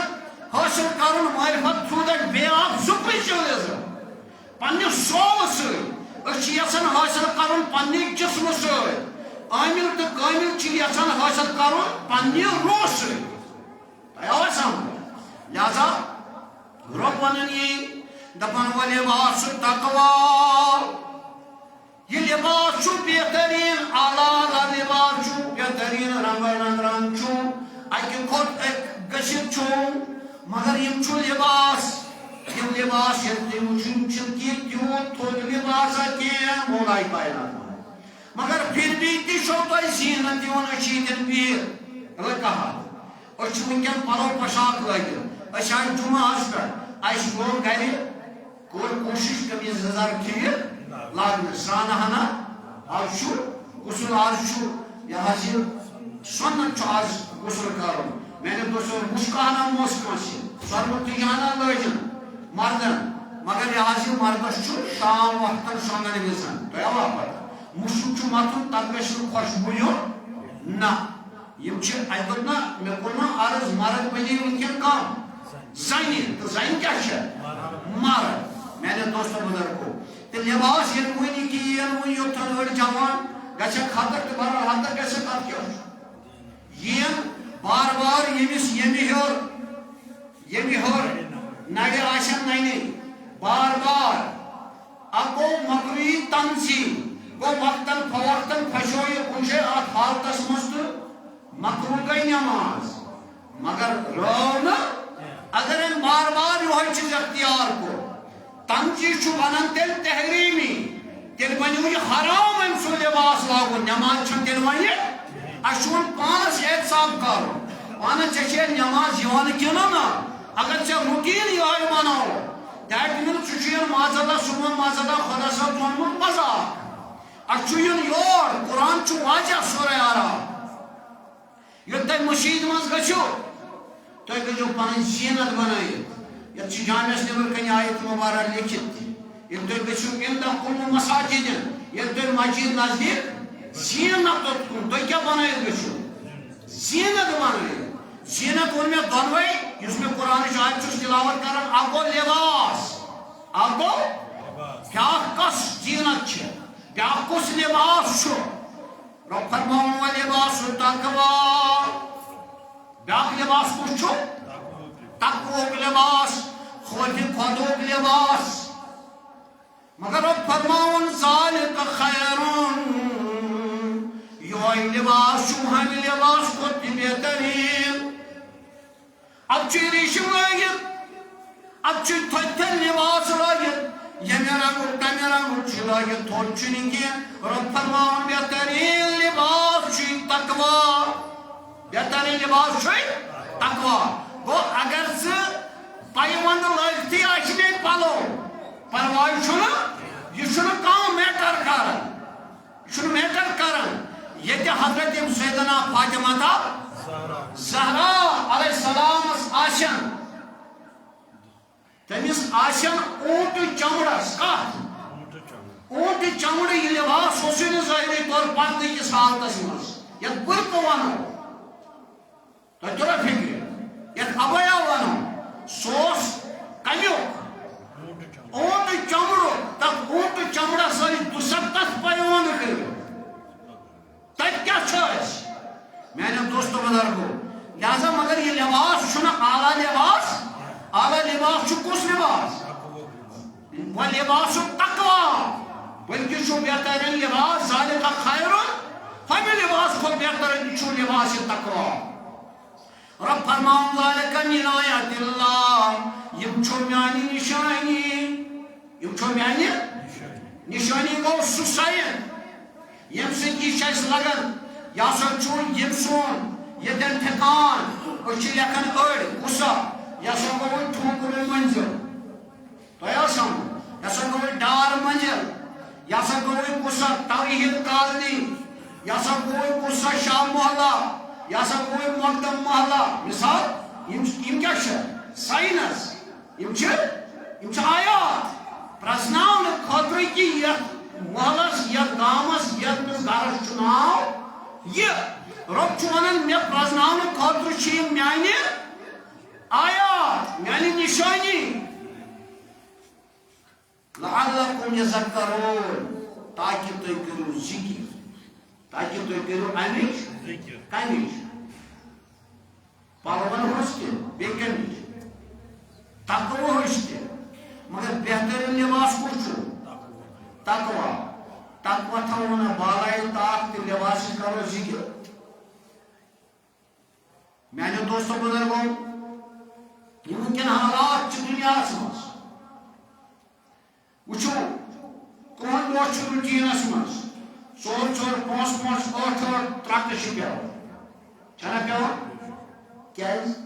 حاصل کرن معرفت through the way of spiritualism پنی سول سے اچھی آسن حاصل کرن پنی جسم سے عامل تو کامل چی آسن حاصل کرن پنی روح سے آیا سامنے لہذا رب ونن یہ دپن و لباس تقوی یہ لباس چھو بہترین اعلیٰ لباس چھو بہترین رنگ چھو اکی خود ایک گشت چھو مگر یم چھو لباس یم لباس یم چھنکی تیوت تھوڑ لباس کیا مولائی کائنات مگر پھر بھی تی شو تو زینت دیون اچھیتن پیر کہا اچھ ونکن پلو پشاک لگے اچھا جمعہ آج پر آج گول گھرے کوئی کوشش کمی زدار کھیر لاغن سرانہ ہنا آج شو غسل آج شو یا حاضر سنت چو آج غسل کرو میں نے دوسر مشکانا موسکا سی سرمتی جانا لوجن مردن مگر یہ حاضر مردش چو شام وقتاً شانگن گزن تو یا واپر مشک چو ماتو تدگشن خوشبویو نا یم چھ ایدنا میں کلنا عرض مرد بجی انکن کام زنی تو زن کیا چھ مرد میں نے دوستو بدر کو تو لباس ینوینی کی ینوینی یوتن وڑ جوان گچھا خطر تو بارا حدر کیسے کات کیا ین بار بار یمی ہور ناگر آشن نہیں بار بار اب گو مقوی تنظیم گو وقتاً فوقتاً پھشوئی کنشے آت حالتس مستو مقروع گئی نماز مگر رونا اگر ان بار بار یہ چیز اختیار کو تنجی چھو بنن تل تحریمی تل بنیوی حرام ان سو لباس لاغو نماز چھن تل بنی اشون پانس احتساب کرو پانس چچے نماز یوان کینا نا اگر چا روٹین یہ بناو دیٹ مین چچین مازدہ سمون مازدہ خدا صاحب جانمون مزاق اچھوین یور قرآن چھو واجہ سورہ آرہا یہ تای مشید مز گچو تو گجو پان زینت بنائی یہ چھ جامعہ نبر کنی آیت مبارک لکھت یہ تو گچو اندہ کل مساجد یہ تو مسجد نزدیک زینت کن تھی کیا بنائیت گھو زینت بنائیت زینت وون میں دونوے اس میں قرآن شاید چھس تلاوت کرن اکھ گو لباس اکھ گو بیاکھ کس زینت چھ بیاکھ کس لباس چھ رب فرماون و لباس تقوی بیاکھ لباس کس چھ تقوی لباس خوف خدوک لباس مگر رب فرماون ذالک خیرون یہ لباس چھ ہم لباس کو بہترین اب چھ ریشم لائت اب چھ تھتن لباس لائت یمی رنگ تمی رنگ چھ لائت تھوڑ چنین کی رب فرماون بہترین لباس چھ تقوی بہترین لباس چھ تقوی گو اگر سے پیوند لگتی آشنے پلو پروائی چھنا یہ چھنا کام میٹر کرن یہ چھنا میٹر کرن یہ تے حضرت سیدنا فاطمہ تا زہرا علیہ السلام آشن تمیس آشن اونٹ چمڑس کات اونٹ چمڑ یہ لباس حسین ظاہری طور پردے کس حالتس مز یت برقع ونو تو ترا فکر یت ابیا ونو سوس کمیوک اونٹ چمڑو تک اونٹ چمڑا ساری دسکتس پیوان کر تک کیا چھوئس میں نے دوستو بزرگو لہذا مگر یہ لباس چھنا اعلیٰ لباس چھو کس لباس وہ لباس تقوی بلکہ چھو بہترین لباس ذالک خیرون ہمیں لباس کو بہترین چھو لباس تقوی رب فرماؤں ذالک من آیات اللہ یم چھو میانی نشانی یم چھو میانی نشانی گو سسائن یم سے کی شایس لگن یا سا چھو یم سون یہ دن ٹھکان اچھی لیکن اڑ غصہ یا سا گوئی ٹھوکر منزل تو یا سا گوئی ڈار منزل یا سا گوئی غصہ توحید کالنی یا سا گوئی غصہ شام محلہ یا سا گوئی مقدم محلہ مثال یم کیا شا سائنس یم آیات پرزناؤن خطرے کی یہ محلس یہ گامس یہ گارس چناؤ یہ رب چونن میں پرزناؤن خطر چیم میانی آیات میانی نشانی لعلکم یذکرون تاکہ تو کرو ذکر تاکہ تو کرو امیش کمیش پالون ہوشتے بیکنیش تقوی ہوشتے مگر بہترین لباس کو چھو تقوی تھونا بالائی تاک تی لباس کرو ذکر میں نے دوستو بزرگوں یہ ممکن حالات چھ دنیا سمجھ وچھو کون موچ روٹین سمجھ چور پانچ ترک شکیو چھنا پیو کیاز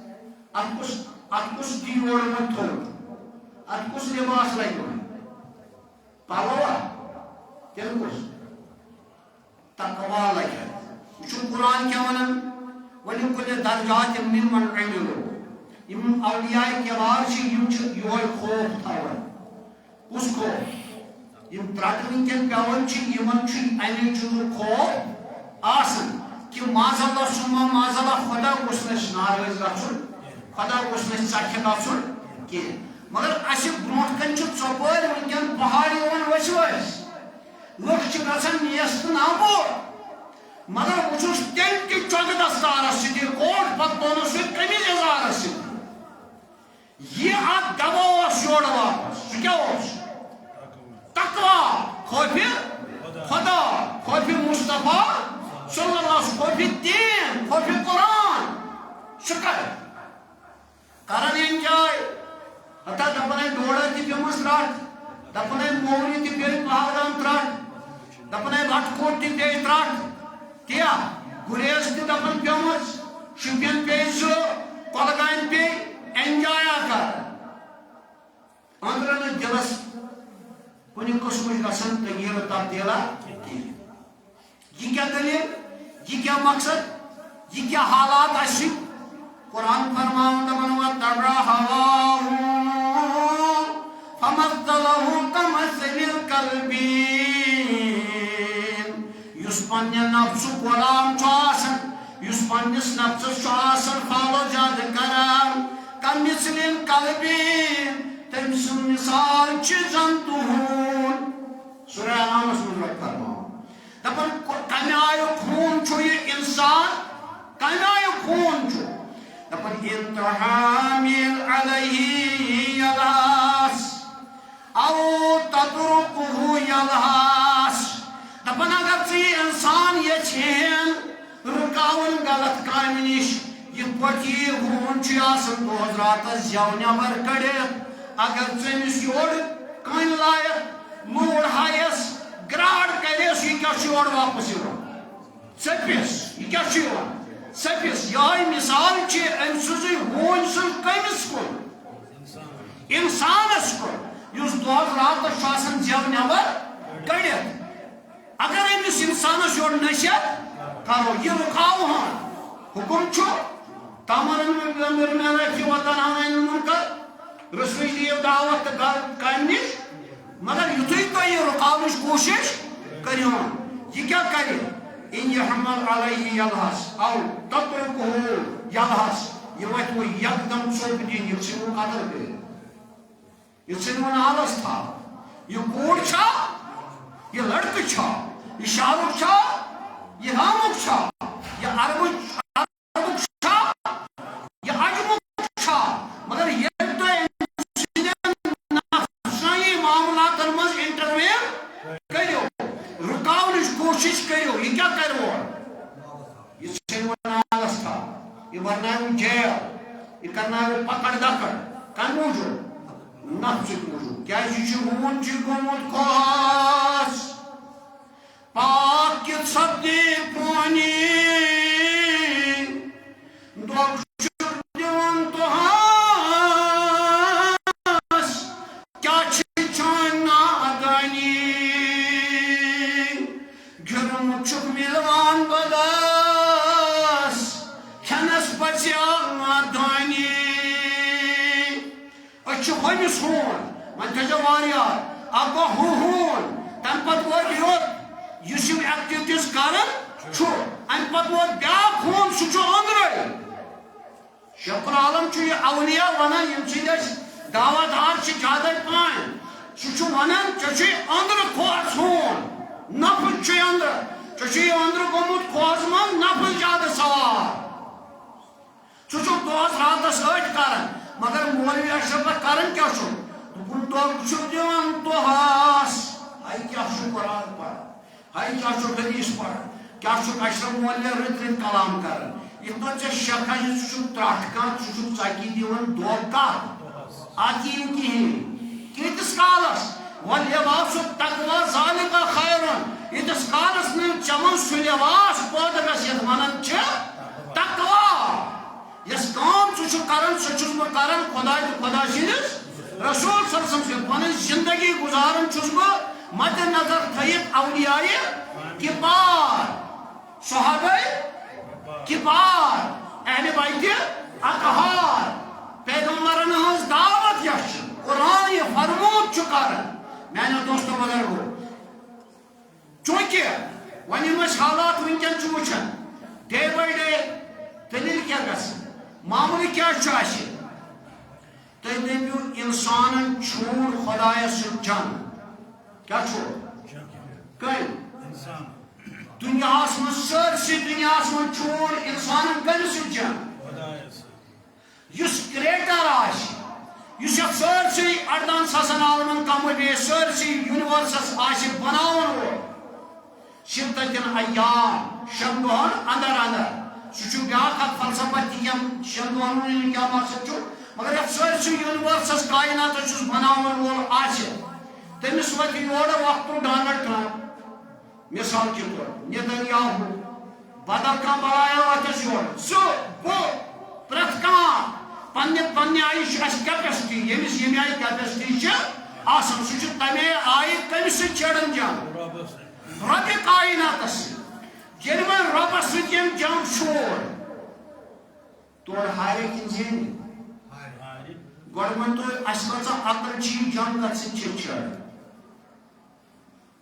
اتکس دیوڑ من تھو اتکس لباس لگو پالوا تیل کس تقوی لگا وچھو قرآن کیا ونن وَلِكُلِّ دَرْجَاتٍ مِّمَّنْ عَمِلُوا یم اولیاء کبار چھ یم چھ یہ خوف تھاون کس خوف یم ترٹوین کن پیون چھ یمن چھ امی چھ خوف آسن کہ ماذ اللہ سما ماذ اللہ خدا گوس نش ناراض گژھن خدا گوس نش ژکھِ گژھن کی مگر اسی برونٹ کن چھ ژوپر ونکن پہاڑ یوان وس لوک چھ گژھن نیست نابور مگر وچھس تیل کی چوک دستارس ستی کوٹ پتونو ستی کمیز ازارس ستی یہ آپ دباس جوڑ واپس کیا ہوش تقوی خوف خدا خوف مصطفیٰ صلی اللہ علیہ وسلم خوف دین خوف قرآن شکر کرن انجائے حتی دپنے ڈوڑا تی پیمس راٹ دپنے موری تی پیل پہاڑان تراٹ دپنے بھٹ کوٹ تی پیل تراٹ کیا گریز تی دپن پیمس شپین پیسو کولگائن پی انجایا کر اندرن دلس کنی قسمش گسن تغیر تبدیلا یہ کیا دلیل یہ کیا مقصد یہ کیا حالات اسی قرآن فرماؤں دبن وَتَبْرَ هَوَاهُ فَمَثَّلَهُ كَمَثَلِ الْكَلْبِ یس پنہ نفس غلام یس پنس نفسس فالو زیادہ کران کمثل القلب تم سن مثال زن تہون سورہ انعامس من رب فرماؤ دپن کمہ آیو خون چھو یہ انسان کمہ آیو خون چھو دپن ان تحامل علیہ یلہس او تترکہ یلہس دپن اگر ثی انسان یہ چھین رکاون غلط کام نش یہ پٹی خون آسان دہس راتس زو نبر کڑت اگر ثمس یور کن لائق موڑ ہائس گراڑ کریس یہ کیا یور واپس ژپس یہ کیا ژپس یہ مثال ام سن ہون سن کمس کن انسانس کن اس دہس راتس آسان زو نبر کڑت اگر امس انسانس یور نشت کرو یہ رکاو ہاں حکم چھو تامرن میں رکھی وطن ہمیں منکر رسوی دیو دعوت کام نش مگر یتھوی تو یہ رکاونچ کوشش کریو یہ کیا کرے ان یحمل علیہ یلہس او تترکہ یلہس یہ وقت وہ یکدم چوپ دین یہ ژھنو قتل کرے یہ ژھنو آلس تھا یہ کوڑ چھا یہ لڑکہ چھا یہ شاہ رخ چھا یہ رامک چھا یہ عربک چھا یہ عجمک چھا مگر یہ تو نفسائی معاملات مز انٹروین کریو رکاونچ کوشش کریو یہ کیا کرو یہ ژھنون آلس تھا یہ برنائیو جیل یہ کرنائیو پکڑ دکڑ کن موجود نفسک موجود کیا ہون گومت کھوس پاک سبدی پانی دکھ دیون تہس کیا چان نادانی گرم چھ ملوان بدس کھنس بچیا دانی اچھ ہمس ہون من تھجا واریار اب ہون تم پت ویوت اس ایکٹیوٹیز کران ام پتہ ووت بیاکھ خون سہ اندرے شیخ العالم یہ اولیاء ونان یم سند دعوت دار زیادہ پان سہ ونان ژےٚ اندر کھوژ خون نفس اندر ژےٚ اندر گومت کھوژ من نفس زیادہ سوار ژٕ دہس راتس أڑۍ کران مگر مولوی اشرف کران کیا دپن دۄہ دِوان دۄہس ہاے کیا قرآن پڑھ ہائی کیا حدیث پڑھ کیا اشرف مولوی رٕتۍ رٕتۍ کلام کران یتھ پٲٹھۍ ژےٚ شک آسی ژٕ ترٛٹھ کانٛہہ ژٕ ژکی دِوان دۄہ کتھ اتھ یی نہٕ کِہیٖنۍ کۭتِس کالس واللباس التقوی ذالک خیر ییٖتِس کالس نہٕ چمن سُہ لباس پٲدٕ گژھِ یتھ ونان چھِ تقوی یس کٲم ژٕ چھُکھ کران سۄ چھُس بہٕ کران خۄداے تہٕ خۄدا سٕنٛدِس رسول صلی اللہ علیہ وسلم پنٕنۍ زندگی گزاران چھُس بہٕ مد نظر تھٲیِتھ اولیاء کبار صحابہ کبار اہل بیت اطہار پیغمبرن ہنز دعوت یش قرآن یہ فرمود چھُ کران میانیو دوستو بزرگو چونکہ ون یم حالات ونکن چھُ وچھان ڈے بائی ڈے دلیل کیا گژھان معمولی کیا چھُ اسہِ تُہۍ دٔپِو انسانن چھوڑ خدایس سۭتۍ جنگ کیا چھوڑ کم دنیاس من سرسی دنیاس من چھوڑ انسانن کمس سۭتۍ جنگ یس کریٹر آسہِ یس یتھ سرسی اردان ساسن عالمن کم بیس سرسی یونیورسس آسہِ بناون وول شدتن ایام شن دہن اندر اندر سہ بیاکھ اکھ فلسفہ تہِ یم شن دہن کیا مقصد چھُ مگر یتھ سرسی یونیورسس کائناتس چھُس بناون وول آسہِ تمس وقت یور وقت ڈونلڈ ٹرمپ مثال کے طور نیتنیاہو بدل کان بلایا وقت یور سہ پرت کان پنہ آئی اس کیپیسٹی یمس یم آئی کیپیسٹی آسان سہ تمے آئی کمس سڑان جنگ رب کائناتس یل وی ربس یم جنگ چھوڑ تور ہارے کن زینہِ گۄڈٕ ؤنۍ تو اَسہِ کۭژاہ عقل چھِ یہِ جنگ کتھ سۭتۍ چھِ چھڑان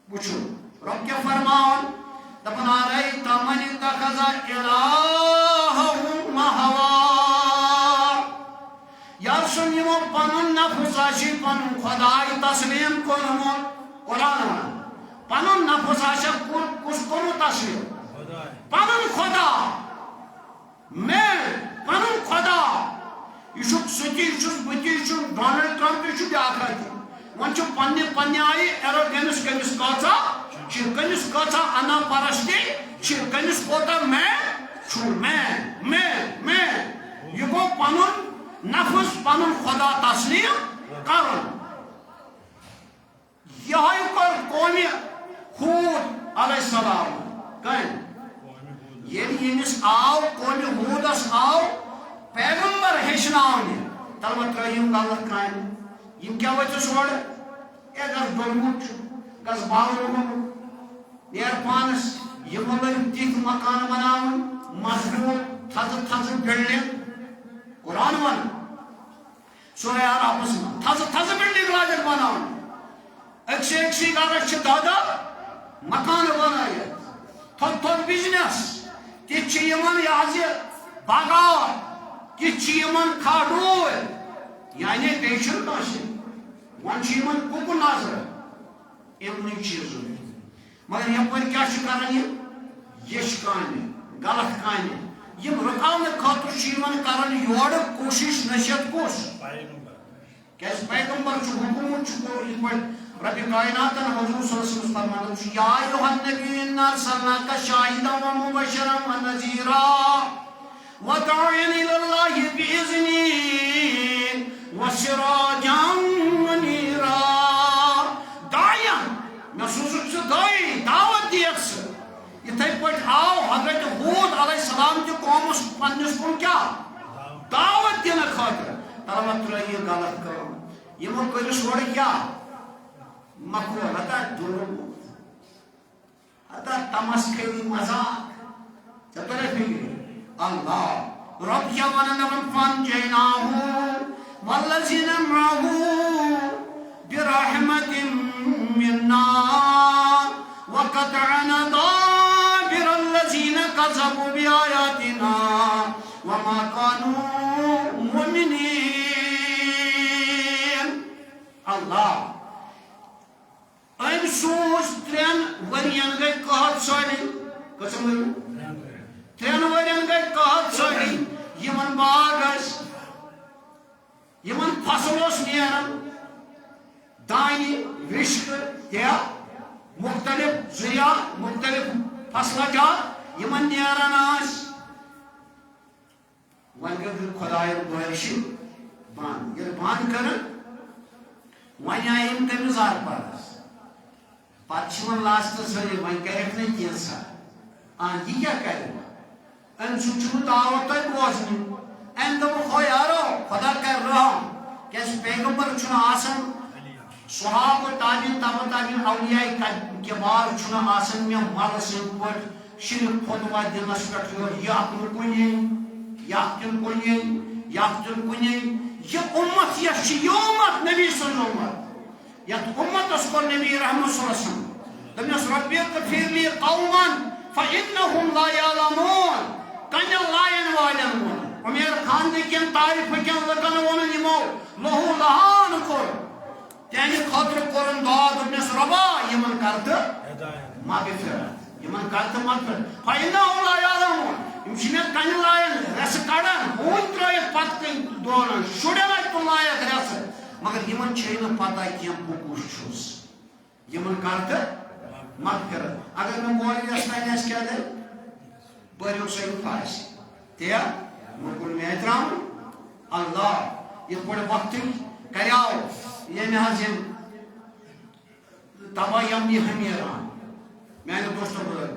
وٕچھو رب کیا فرمان دپان آرأيت من اتخذ إلهه هواه یار سن یمو پنن نفس آشی پنن خدای تسلیم کورمت قرآن ون پنن نفس آشی کس کورو تسلیم پنن خدا میں پنن خدا یہ ستی بتی ڈونلڈ ٹرمپ بیاکھ ون پنہ آئی ایروگینس کمس کمس انا پرستی کمس کوتا میں یہ گو پنن نفس پنن خدا تسلیم کرن یہ کر قوم ہود علیہ السلام کن یمس آو قوم ہودس آو پیغمبر ہیچناؤنہ تلوت تریم غلط کامہ یم کیا وچس اور گز ڈولمت گز باورمت نیر پانس یم لگ تیت مکان بناون مضبوط تھز بلڈنگ قرآن ون سورہ آراف تھز بلڈنگ لاگت بناون اکسی گھرس دہ مکان بنائت تھوت بزنس تیت یہ باغات تیت کھاڈور یعنی بیشن ون ککن نظر امن چیزوں مگر یپر کیا کران یش کامہ غلط کامہ یم رکاؤن خاطر کران یور کوشش نصیحت کس کیاز پیغمبر حکومت رب کائنات حضور صلی اللہ علیہ وسلم فرمان یا ایھا النبی انا ارسلناک شاہدا ومبشرا ونذیرا وداعیا الی اللہ باذنہ وسراجا منیرا داعیا میں سوزت دائی دعوت دیکھ اتھے پٹ آو حضرت ہود علیہ السلام کی قوم پنس کن کیا دعوت دینا خاطر تلوت رہی غلط کرو یہ کرس اور کیا مکو ہتا ظلم ہتا تمسخری مذاق چترے فکر اللہ رب کیا ونن فانجیناہ والذین معه برحمت منا وقطعنا دابر الذین کذبوا بآیاتنا وما كانوا مؤمنین اللہ ام سوز ترین ورین گئی قحط ساری قسم گئی ترین ورین گئی قحط ساری یمن باغ یمن فصل نیران دانی وشک یا مختلف زریا مختلف فصل جات یمن نیران ون گئی خدای بارش بان یہ بان کرن ون آئیم تمس زار پارس پتہ لاسٹس ورے ون کرک نا کی سا یہ کیا کر ام سہ دعوت تھی بوزن ام دو یارو خدا کر رحم کیاز پیغمبر آسان صحاب و تابعین تبع تابعین اولیاء کبار آسان مے مل سن پٹ شرک فتوا دلس پہ یقن کن یہ امت یہ امت نبی سن امت یت امتس کور نبی رحمت صلی اللہ علیہ وسلم دمس ربی اغفر لی قوما فانہم لا یعلمون کن لائن والن ون امیر خان کن تعریف کن لکن ون یمو لہو لہان کور تیانی خاطر کورن دعا دمس ربا یمن کرت مغفرت یمن کرت مغفرت فانہم لا یعلمون یم چھ مے کن لائن رس کڑان ہون ترائیت پت کن دوران شڑن تو لائق رس مگر یمن چھ نہ پتہ کی بہ کس چھس یمن کرت مغفرت اگر میں بول اس کیا دے بریو سے پاس تیا مکل میں احترام اللہ یہ بڑے وقت کریاو یہ نازم تبایم یہ ہمیران میں نے دوستو بولے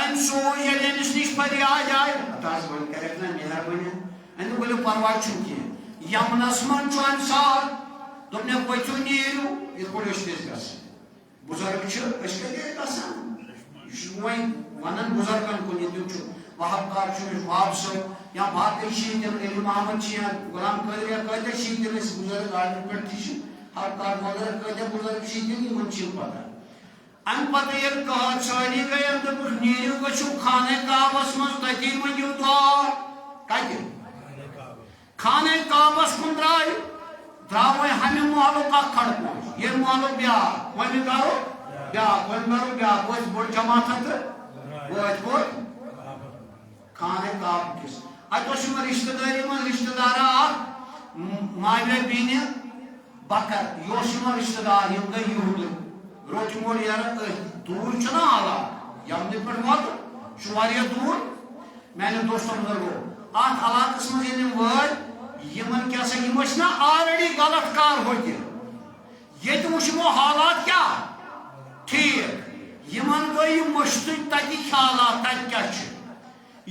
ان سو یہ نس نش پری آ جائے تاز من کرک نا مہربانی ان بولے پرواہ چھکی یمنس من چون سال تم نے پچو نیرو یہ بڑے اس گس بزرگ چھ اس کے دے گسان وین ونن بزرگن کو نیدو چھ وہاب کار چھ وہاب سو یا باقی شین علم احمد چھ غلام قادر قادر شین اس بزرگ عالم پر تھی ہر کار مگر قادر بزرگ شین من چھ پتہ ام پتہ یل کہت سالی گئی دپک نیرو گچھو خانہ کعبس من تتی منگیو دعا کتہ خانہ کعبس کن درو ہمیں محلک اخ کھڑ پہنچ یہ محلک بیاکھ وۄنۍ کرو بیاکھ وۄتھ بوٚڑ جماعت تہٕ وٲتۍ کوٚت خانہ کعبہ کِس اتہِ اوس یِمن رشتہٕ دٲری منٛز رشتہٕ دارا اکھ ماویہ بِنہِ بکر یہِ اوس یِمن رشتہٕ دار یِم گٔے یہوٗدٕ روٚٹ یِمو نیران أتھۍ دوٗر چھُنہ علاقہٕ یمنہِ پٮ۪ٹھ ووت چھُ واریاہ دوٗر میانٮ۪ن دوستن بُزرگو اتھ علاقس منٛز ییٚلہِ یِم وٲتۍ یِمن کیٛاہ سا یِم ٲسۍ نہ آلریڈی غلط کار ہوٚتہِ ییٚتہِ وٕچھ یِمو حالات کیٛاہ ٹھیٖک یِمن گٔے یہِ مٔشتٕے تتِکۍ حالات تتہِ کیٛاہ چھِ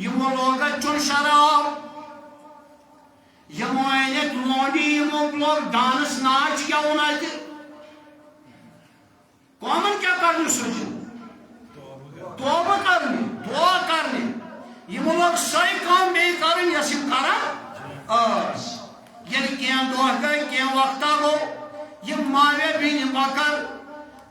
یِمو لوگ اتہِ چون شراب یِمو أنۍ اتہِ لونڈی یِمو لوگ ڈانس ناچ گٮ۪وُن اتہِ قومن کیٛاہ کرنہٕ سوٗنٛچِن توبہٕ کرنہِ دعا کرنہِ یِمو لوگ سۄے کٲم بیٚیہِ کرٕنۍ یۄس یِم کران ٲسۍ ییٚلہِ کینٛہہ دۄہ گٔے کینٛہہ وقتہ گوٚو یِم ماویہ بِنہِ بکر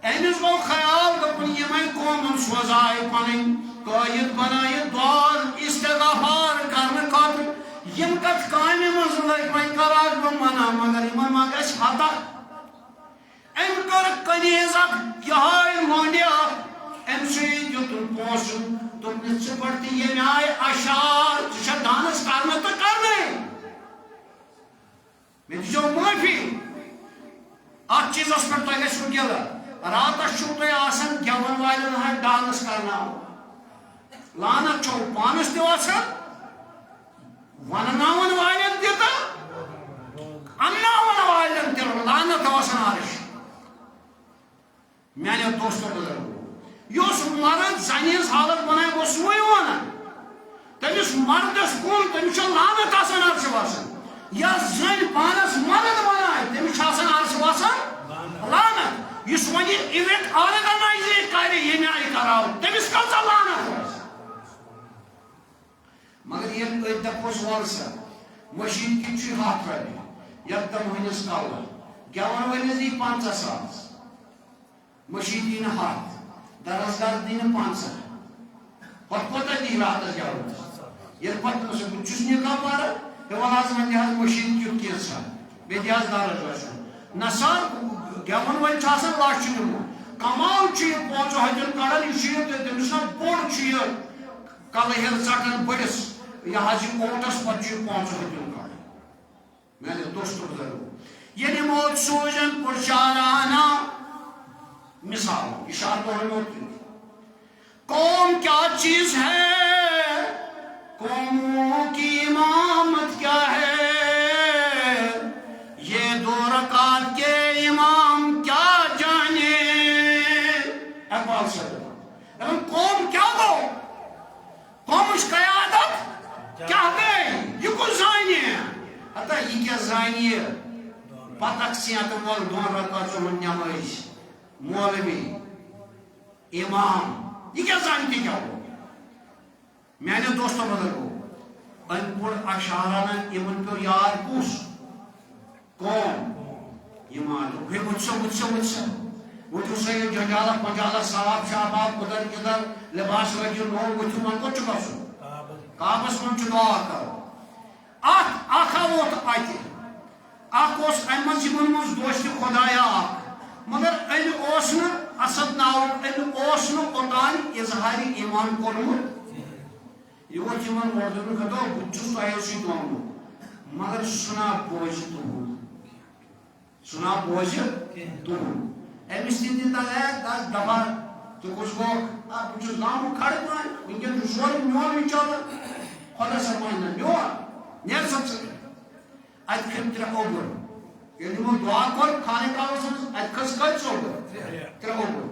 أمِس گوٚو خیال دوٚپُن یِمے قومن سوزایہِ پنٕنۍ قٲیِد بنٲیِتھ دعا استغفار کرنہٕ خٲطرٕ یِم کتھ کامہِ منٛز لٔگۍ وۄنۍ کراکھ بہٕ منع مگر یِمن ما گژھِ ہتا أمۍ کٔر کنیٖز اکھ یِہوٚے لونڈِ اکھ أمۍ سٕے دیُتُن پونٛسہٕ دوٚپنس ژٕ پٮ۪ٹھ تہِ ییٚمہِ آیہِ اشار ژٕ چھکھ ڈانس کرنہٕ تہٕ کرنٕے مےٚ دِژیو معٲفی اتھ چیٖزس پٮ۪ٹھ تۄہہِ گژھِوٕ گِلہٕ راتس چھُو تۄہہِ آسان گٮ۪ون والٮ۪ن ہٕنٛدۍ ڈانس کرناوُن لعنت چھو پانس تہِ وسان ونناون والٮ۪ن تہِ تہٕ انناون والٮ۪ن تہِ لعنت وسان عرش میانیو دوستو بُزرگو یُس مرد زنہِ ہٕنٛز حالت بنایہِ بہٕ سُے ونان تٔمِس مردس کُن تٔمِس چھُ لعنت آسان عرش وسان یۄس زٔنۍ پانس مرد بنایہِ تٔمِس چھُ آسان عرش وسان لعنت یُس وۄنۍ یہِ اِوینٹ آرگنایز کرِ ییٚمہِ آیہِ کراو تٔمِس کۭژاہ لعنت وسہِ مگر ییٚلہِ أتھۍ دپوس وَل سا مٔشیٖد کِنۍ چھُے 100 رۄپیہِ یکدم ؤنِس کلر گٮ۪ون وٲلِس دی 50,000 مٔشیٖد دی نہٕ 100 درسگار دی نہٕ 50 پتہٕ کوتاہ دی راتس گٮ۪ونس ییٚلہِ پتہٕ بہٕ چھُس نِکاح پران ہے وَل حظ وۄنۍ دِ حظ مٔشیٖد کیُتھ کینٛژھا بیٚیہِ دِ حظ درس وسُن نہ سا گٮ۪ون وٲلۍ چھُ آسان لچھ نِمُت کماو چھُ یہِ 5 ہتٮ۪ن کڑان یہِ چھُ یہِ تٔمِس نا بوٚڑ چھُ یہِ کلہٕ ہیٚر ژٹان بٔڑِس یہِ حظ یہِ اوٹس پتہٕ چھُ یہِ 5 ہتٮ۪ن کڑان میانہِ دوستو بُزرگو ییٚلہِ یِمو سوٗزن پُرشارانہ مثال اشارہ تو ہمیں ہوتی قوم کیا چیز ہے قوموں کی امامت کیا ہے یہ 2 رکعت کے امام کیا جانے اقبال صاحب قوم کیا گو قومش قیادت کیا گئی یہ کو زانی حتی یہ کیا زانی پتکسیاں تو مول 2 رکعت من نمائش مولوی امام یہ کیا زانتی کیا ہو میانے دوستو بزرگو ان پور اشارانہ یمن پہ یار کس کون ایمان ہے مجھسا وچھو سے جنجالہ پنجالہ صاحب شاباب ادھر کدھر لباس رجیو نو وچھو من کو چکا سو کابس من چکا کرو آخا ووت آتی آخ اس ایمن جمن مز دوستی خدایا آخ مگر این اوسن اسد ناو این اوسن اوتان اظہار ایمان کورمت یہ وہ چیمن مردن کھتو بچوس تو ایسی دوامو مگر سنا بوجھ تو ایمیس تین دن تک ہے دس دفعہ تو کچھ گو بچوس نامو کھڑ پائیں انکن سوری میون وچالا خدا سرمائن میون نیر سب سے ات کھم ترہ اوبر یعنی وہ دعا کر کھانے کا وسن ات کھس کچ اوبر ترہ اوبر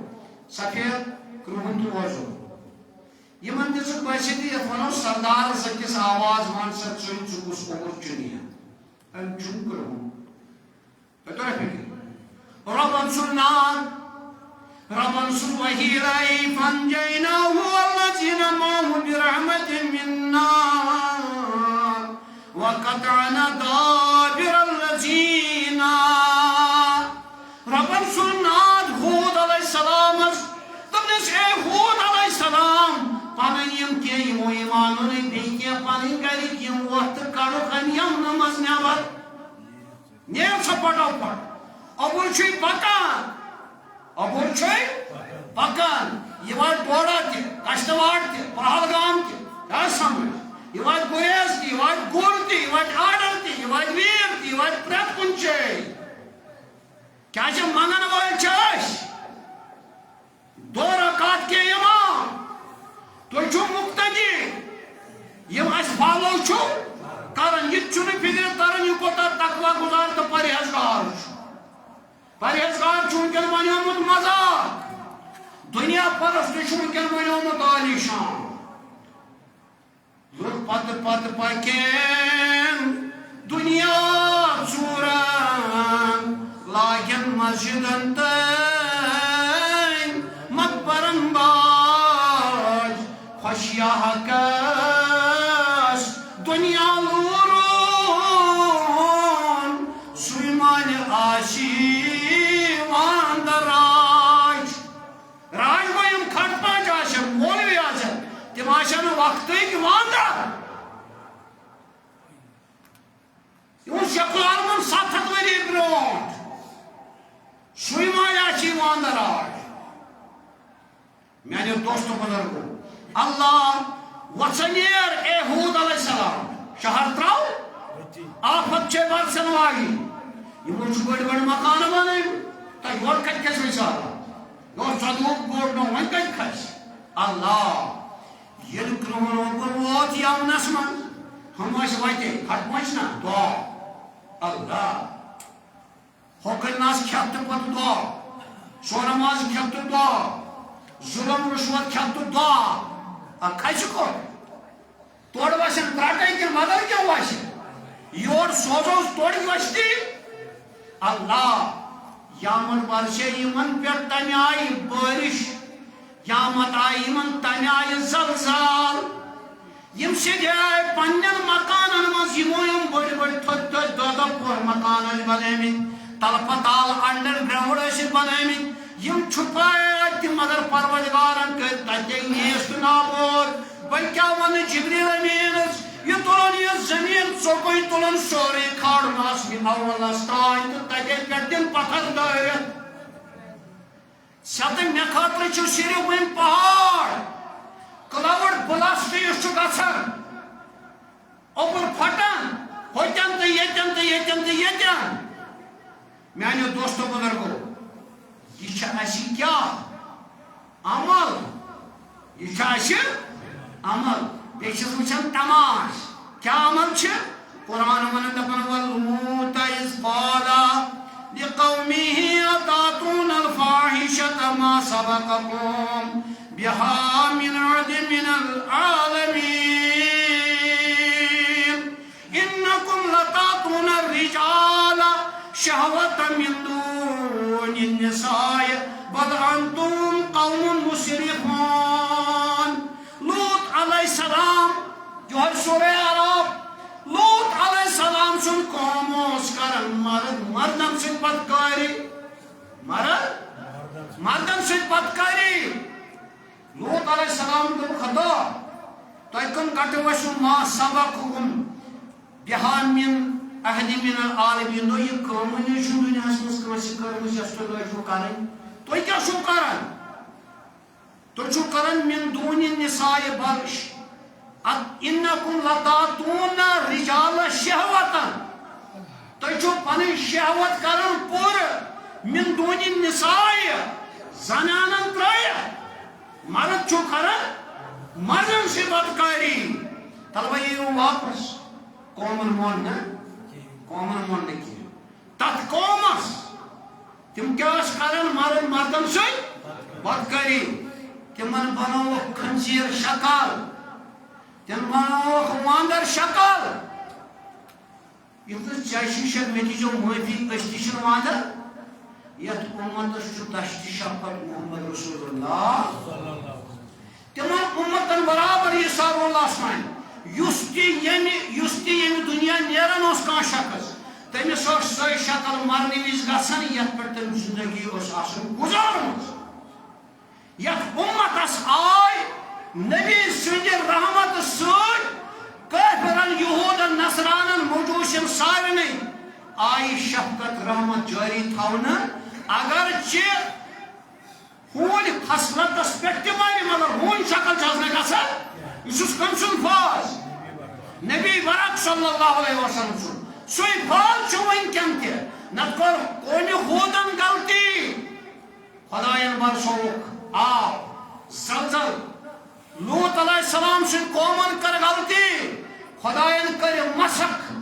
سفید کرون تو وزو یہ من دسک بایسیتی اتوانو سردار سکس آواز مان سک سوئی چکس اوبر چنیا ان چون کرون تو فکر رب انصر وحی رئی فانجیناہ والذین معه برحمت منا وقطعنا دابر الذین رب انصر ناد حود علیہ السلام سا پٹو پٹ ابر چھوئی پکان ابر چھوئی پکان یہ وات ڈوڑا تھی کشتواڑ تھی پہلگام تھی کیا سمجھ یہ وات گریز تھی یہ وات گر تھی یہ وات آڈر تھی یہ وات ویر تھی یہ وات پریت کنچے کیا جو منگن وال چاش دو رکعت کے امام تو چھو مقتدی یم اس فالو چھو کرن یہ چھنے فکر ترن یہ کوتا تقوی گزار تو پرہیزگار پرہیزگار چونکن ونیومت مذاق دنیا پرست چونکن ونیومت عالی شان لوگ پت پت پکین دنیا ژورن لاگن مسجدن تین مقبرن باج خوشیاہ کس دنیا لورون سویمان آشی واندر راج گویم کھٹ پانچ آشن مولوی آشن تم آشن وقتی کی واندر یہ شکل آرمن 7 وری برونٹ سویمان آشی واندر میانے دوستو بزرگو اللہ وچنیر اے حود علیہ السلام شہر تراؤ آفت چھے بار سنوائی یہ مجھ بڑی بڑی مکان بانے تا یور کٹ کس ویسارا یور صدوق گوڑنو ون کٹ کس اللہ یہ لکنو پر وات یا نسمن ہم آش وائتے کھٹ مچنا دعا اللہ حکر ناس کھیت پت دعا سونماز کھیت دعا ظلم رشوت کھیت دعا کھچ کو توڑ واشن پراٹائی کے مدر کیا واشن یور سوزو توڑی واشتی اللہ یامن برشے ایمن پر تنی آئی بارش یامت آئی من تنی آئی زلزال یم سیدھے آئے پنن مکانن مز یمویم بڑی بڑی تھت تھت دادا پور مکانن بنیمت تلپتال انڈر گراؤنڈ ایسی بنیمت یم چھپائے آتی مگر پروردگارن کہ تاکہ نیست نابود بل کیا ون جبریل امینس یہ تلن یہ زمین چوکوئی تلن سوری کھاڑ ماس بھی اول استائن تو تاکہ کردن پتھر دائرت ساتھ میں خاطر چھو صرف وین پہاڑ کلاوڈ بلاسٹی اس چھو گسن اوپر پھٹن ہوتن تو یتن تو یتن تو یتن میانے دوستو بزرگو یہ چھا ایسی کیا عمل یہ چھا ایسی عمل بیچس وچھن تماش کیا عمل چھے قرآن من دپن والموت از قالا لقومه اتاتون الفاحشة ما سبقكم بها من عد من العالمين انكم لتاتون الرجال شهوة من دون النساء بل انتم قوم مسرفون لوط علیہ السلام جو ہے سورہ عرب لوط علیہ السلام سن قوموس کرن مرد مردن سے بدکاری مرد مردن سے بدکاری لوط علیہ السلام کو خدا تو ایکن کٹو وشو ما سبقکم بہا من احد من العالمین دو یہ قومنی شو دنیا اسمس کمسی کرمس یستو دو ایشو کرن تو کیا شو کرن تو چھو کرن من دون النساء بلش انکم لتاتون رجال شہوتا تو چھو پنی شہوت کرن پور من دون النساء زنانن ترایا مرد چھو کرن مردن سے بدکاری طلبہ یہ واپس قومن موننا کی تت قومس تم کیا کرن مرد مردن سے بدکاری تمن بنو خنزیر شکل تم بنو واندر شکل یہ چاشی شک نتیجہ معافی اشتشن واندر یت امت دشت شفقت محمد رسول اللہ تمن امتن برابر یہ سار اللہ سمائن یستی یمی دنیا نیرن اس کان شخص تمس سو شکل مرنی وز گسن یت پر تم زندگی اس آسن گزارمت یت امتس آئی نبی سند رحمت سوئی کافرن یہودن نصرانن مجوشن سارنی آئی شفقت رحمت جاری تھونا اگرچہ ہون خصلتس پہ مگر ہون شکل چھس گژھان یہ کم سن فاز نبی برک صلی اللہ علیہ وسلم سن سوئی فاز ونکن تہ نت کر قوم ہودن غلطی خدائن برسوک آب زلزل لوط علیہ السلام سن قومن کر غلطی خدائن کر مسخ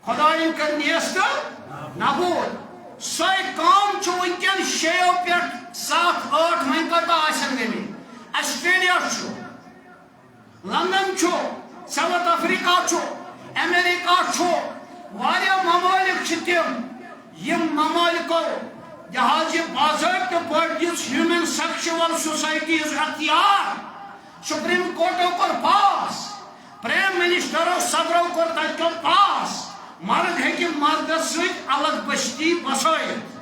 خدائن کر نیست نبود سوئی قوم ونکن 6 پہ 7 8 وین کتا آسن گمی آسٹریلیا لندن ساؤتھ افریقہ امریکہ واریاہ ممالک تم یم ممالکو لہذا باضابطہ پہ ہیومن سیکشول سوسائٹیز اختیار سپریم کورٹو کور پاس پرائم منسٹرو صدرو کور تتہ پاس مرد ہیکہ مردس ست الگ بستی بسائت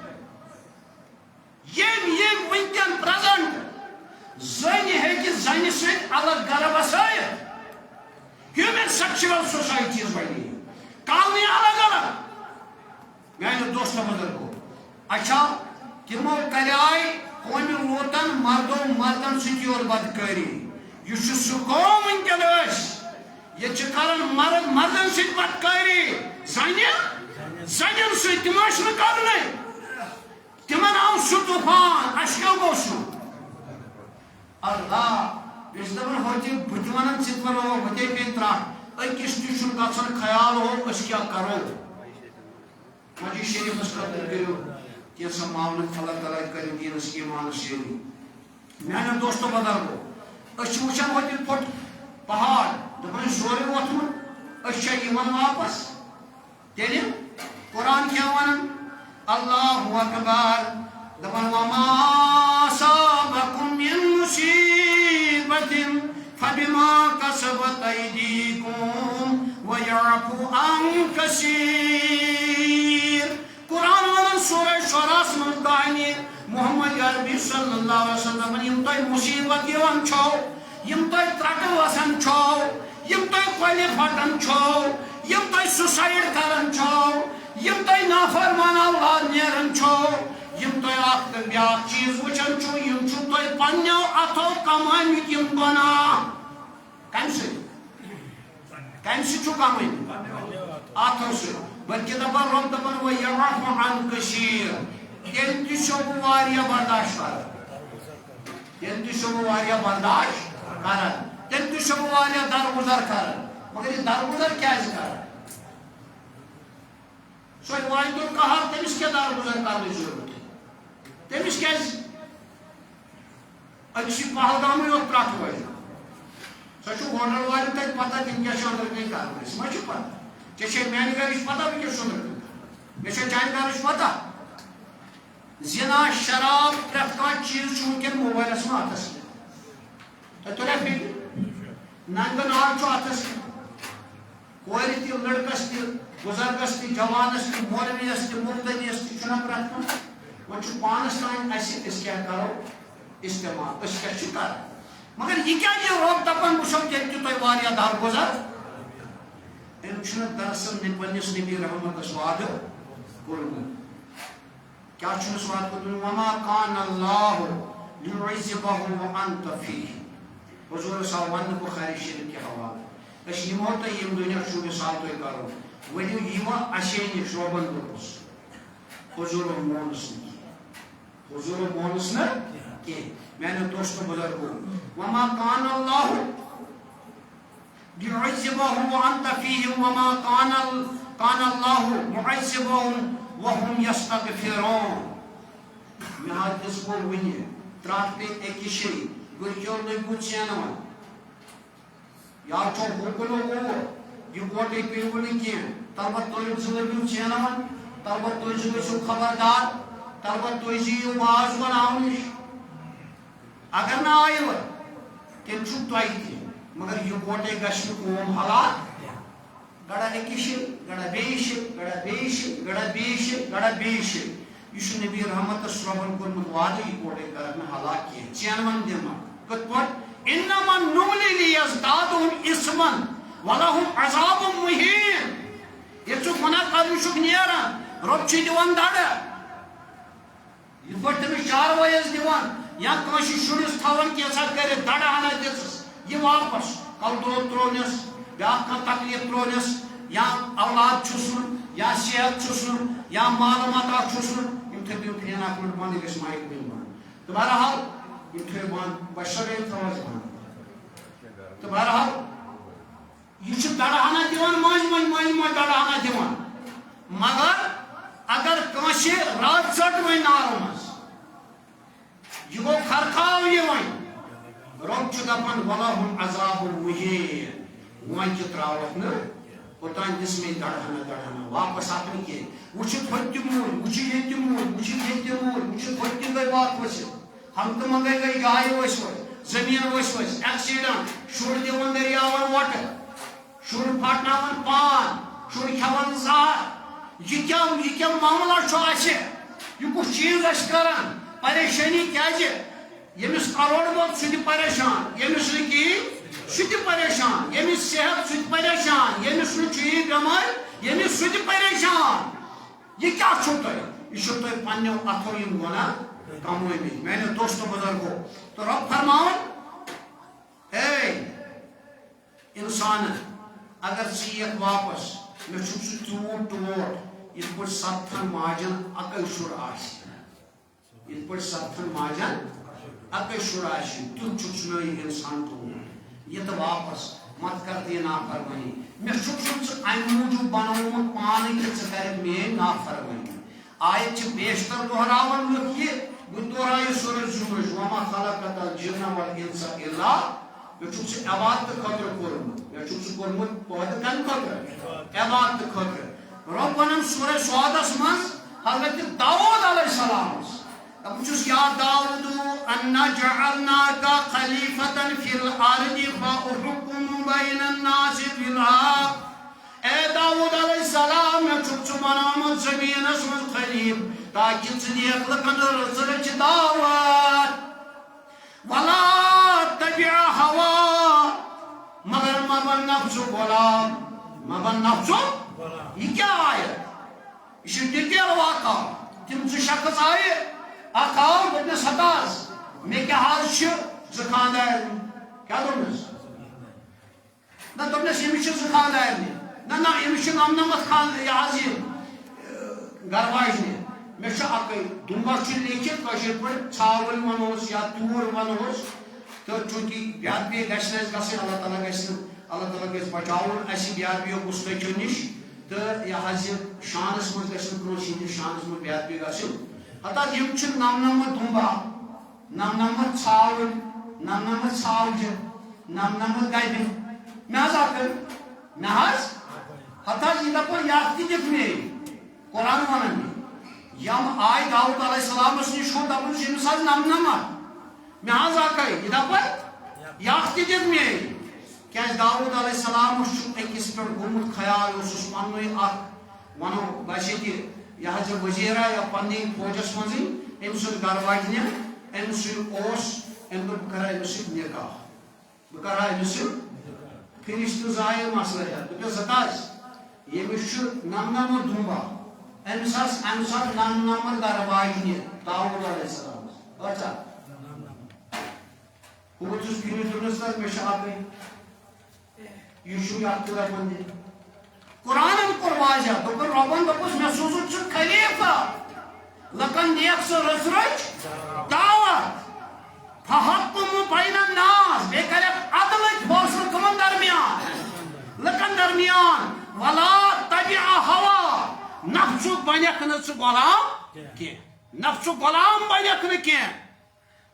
یم ونکن پریزنٹ زن ہیکہ زنہ ست الگ گھر بسائت ہیومن سیکشول سوسائٹیز بنی کالنی الگ الگ میانو دوست بزرگو اچھا تمو کریائے قوم لوطن مردن ستی اور بدکاری یہ سہ قوم ونکن یہ کران مرد مردن ست بدکاری زنن ست تم کرنے تمن آو سہ طوفان اس کیا گو سہ اللہ اس دپان ہوتی بت ونان ثت ونو ہوتے پہ ترا اکس تہ گھان خیال ہو اس کیا کرو مجھے شریفس قدر کرو کیسا معاملہ اللہ تعالیٰ کرو دینس ایمان شیری میانو دوستو بزرگو اس وچان ہوتی پھٹ پہاڑ دپان سورے ووتمت اس یوان واپس تیلے قرآن کیا ونان اللہ اکبر دپان وما اصابکم من مصیبت فبما کسبت ایدیکم ویعفو عن کثیر قرآن ونان سورہ شعراء من دانی محمد عربی صلی اللہ علیہ وسلم یم تہ مصیبت یوان چھو یم تہ ترٹ وسان چھو یم تہ کۄلہِ پھٹان چھو یم تہ سوسائڈ کران چھو یم تہ نافرمان اولاد نیران چھو یم تہ اکھ تہ بیاکھ چیز وچھان چھو یم چھو تہ پننیو اتھو کمٲمٕتۍ یم گۄناہ کمہِ سۭتۍ چھُ کمٲمٕتۍ اتھو سۭتۍ بلکہ دپان رب دپان وَيَعْفُ عَن كَثِيرٍ تیٚلہِ تہِ چھُسو بہٕ واریاہ برداشت کران تیٚلہِ تہِ چھُسو بہٕ واریاہ برداشت کران تیٚلہِ تہِ چھُسو بہٕ واریاہ درگُزر کران مگر یہ درگُزر کیازِ کران سۄ واتہِ قہر تٔمِس کیٛاہ درگُزر کرنٕچ ضروٗرت تٔمِس کیازِ أکِس چھُ پہلگامٕے یوت پرٛٹھ وٲلۍ سۄ چھُ ہوٹل والٮ۪ن تتہِ پتہ تِم کیٛاہ چھِ أنٛدرٕ کَنۍ کران اَسہِ ما چھُ پتہ ژےٚ چھے میانہِ گرٕچ پتہ بہٕ کیٛاہ چھُس أنٛدرٕ کَنۍ کران مےٚ چھےٚ چانہِ گرٕچ پتہ زنا شراب پرٛٮ۪تھ کانٛہہ چیٖز چھُ ونکیٚن موبایلس منٛز اتھس کٮ۪تھ تۄہہِ توٚریا فِکرِ ننگہٕ نال چھُ اتھس کٮ۪تھ کورِ تہِ لڑکس تہِ بُزرگس تہِ جوانس تہِ مولوِیس تہِ مُفتٔیس تہِ چھُنہ پرٛٮ۪تھ کانٛہہ وۄنۍ چھُ پانس تام اسہِ أسۍ کیٛاہ کرو استعمال أسۍ کیٛاہ چھِ کران مگر یہ کیا یہ رب دپان وچھو تیٚلہِ تہِ تۄہہِ واریاہ درگُزر أمۍ چھُنہٕ دراصل پننِس نبی رحمتس وعدٕ کوٚرمُت کیٛاہ چھُنس وعدٕ کوٚرمُت وما کان اللہ لیعذبہم وانت فیہم حضورس آو وننہٕ بخاری شریف کہِ حوالہٕ أسۍ یِمو تۄہہِ ییٚمہِ دُنیاہُک چھُ مِثال تۄہہِ کرو ؤنِو یہِ ما اَسے نِش رۄبن دوٚپُس حضورو مونُس نہٕ کینٛہہ حضورو مونُس نہٕ کینٛہہ میانو دوستو بزرگو وما کان اللہ لیعذبہم وانت فیہم وما کان اللہ معذبہم وہم یستغفرون مےٚ حظ دِژ بوٚڑ وٕنہِ ترٛٹھ پے أکِس جایہِ گُرکیو لٔگۍوٕ ژینوان یا چھو ہوکُنو اوٗر یہِ گوٹے پیٚیوٕ نہٕ کینٛہہ تلبت تُہۍ زٕ لٔگِو ژیناوان تلبت تُہۍ زٕ گٔژھِو خبردار تلبت تُہۍ زٕ یِیِو باز بناونہٕ نِش اگر نہ آیو تیٚلہِ چھُ تۄہہِ تہِ مگر یہِ گوٹے گژھِ نہٕ قوم ہلاک گڑا أکِس جایہِ گڑا بیٚیِس جایہِ گڑا بیٚیِس جایہِ گڑا بیٚیِس جایہِ گڑا بیٚیِس جایہِ یہ چھُ نبی رحمتس رۄبن کوٚرمُت وعدٕ یہِ گوٹے کرکھ نہٕ ہلاک کینٛہہ ژینوان دِمکھ کِتھ پٲٹھۍ انما نملی لیزدادہم اثما ولہم عذاب مہین یہ گناہ کر نیران رب دان دڑ یہ تمس چاروائیس دان یا شرس تھوان کیسا کر دڑ ہنا دس یہ واپس کل دود ترونس بیا تکلیف ترونس یا اولاد چھسن یا صحت چھسن یا مال متا چھسن یم تھو فین اک منٹ بند گھس مائک بند تو بہرحال یم تھو بند بشر تھوس بند تو بہرحال یہ دڑ ہنا دان ماج دڑ ہنا دان مگر اگر کنس رات ژٹ و نارو مز یہ گو خرخاو یہ رب دپان ولہم عذاب مہین ون تراوک نا اوتان دس میں دڑہنا واپس اپنی کی وچھت ہوتی مول وچھ یہ مول وچھ یہ مول وچھ ہوتی گئی واپس ہم تو منگے گئی گائے وس زمین وس ایکسیڈنٹ شر دون دریاون وٹ شر پھٹناون پان شر کھیون زہر یہ کیا معاملہ چھو اسے یہ کچھ چیز اس کران پریشانی کیا یمس کروڑ بہت سہ پریشان یمس نکی سہ پریشان یمس صحت سہ پریشان یمس نی بمار یمس سہ پریشان یہ کیا چھو تھی یہ تھی پنو اتھو یم گناہ کمومت میانے دوستو بزرگو تو رب فرمان اے انسان اگر ژیک واپس مے چھ ٹوٹ ٹوٹ یہ پہ ستن ماجن اکے شر آس یہ پہ ستن ماجن اکے شر آس تیت چھ انسان ٹوٹ یہ تو واپس مت کر دی نافرمانی مے چھ ام موجود بنومت پانے کہ ژٕ کر میٲنۍ نافرمانی آیت چھ بیشتر دہراون لکھ یہ بہ دہرایہِ سورہ زمر وما خلقت الجن والانس الا مے چھ عبادت خاطر کورمت مے چھ کورمت پٲدٕ کمہِ خٲطرٕ عبادت خاطر رب ونان سورہ سعدس من حضرت داؤد علیہ السلام بچس یا داؤد انا جعلناک خلیفۃ فی الارض فاحکم بین الناس بالحق اے داؤد علیہ السلام میں چھ بنامت زمینس من خلیف تاکہ ژٕ دِکھ لُکن رٕژ دعوت ولا تبع ہوا مگر مبن نفس غلام مبن نفس یہ کیا آیت یہ ڈیٹیل واقع تم ز شخص آئے اخ آو دوپنس ہتاس مے کیا حال ز خاندار کیا دوپنس نہ دوپنس یمس ز خاندار نہ یمس نمنمت خان یہ گھر واجنہ مے اکے دمبر لیکھت کشیر پہ ژھاول ونوس یا تور ونوس تو چونکہ بیاد بی گھن گھن اللہ تعالیٰ گھس بچاؤن اس بیاد بیو غسلچو نش تو یہ شانس من گھن کنس ہندس شانس من بیاد بی گھن ہتا یم نمنمت دمبا نمنمت ژھاول نمنمت ژھاوجہ نمنمت گبہ مے حض آ مے حض ہتا یہ دپان یہ تہ دِکھ مے قرآن ونان یم آئی داؤد علیہ السلام نش دپان یمس حض نمنمت مے حض آ یہ دپان یہ تہ دِکھ مے کیا داؤد علیہ السلام اکس پہ گومت خیال اس پنوی اخ ونو باسے کہ یہ وزیرہ یا پنی فوجس مزے ام سن گھر واجنہ ام سن ام دپ کرا امس نکاح بہ کرا امس فنش تو ظاہر مسئلہ ہے دپس زکاس یمس نمنمت دمبا امس نمنمت گھر واجنہ داؤد علیہ السلام اچھا وہ تو فنش دپس مے اکے یہ دپان قرآن کور واضح دپن ربن دپس مے سوزت خلیفہ لکن دیکھ سہ رچ رچ دعوت فحکم بین الناس بے کرے عدل فیصلہ کمن درمیان لکن درمیان ولا تبع ہوا نفس بنیک نہ غلام کی نفس غلام بنیک نہ کی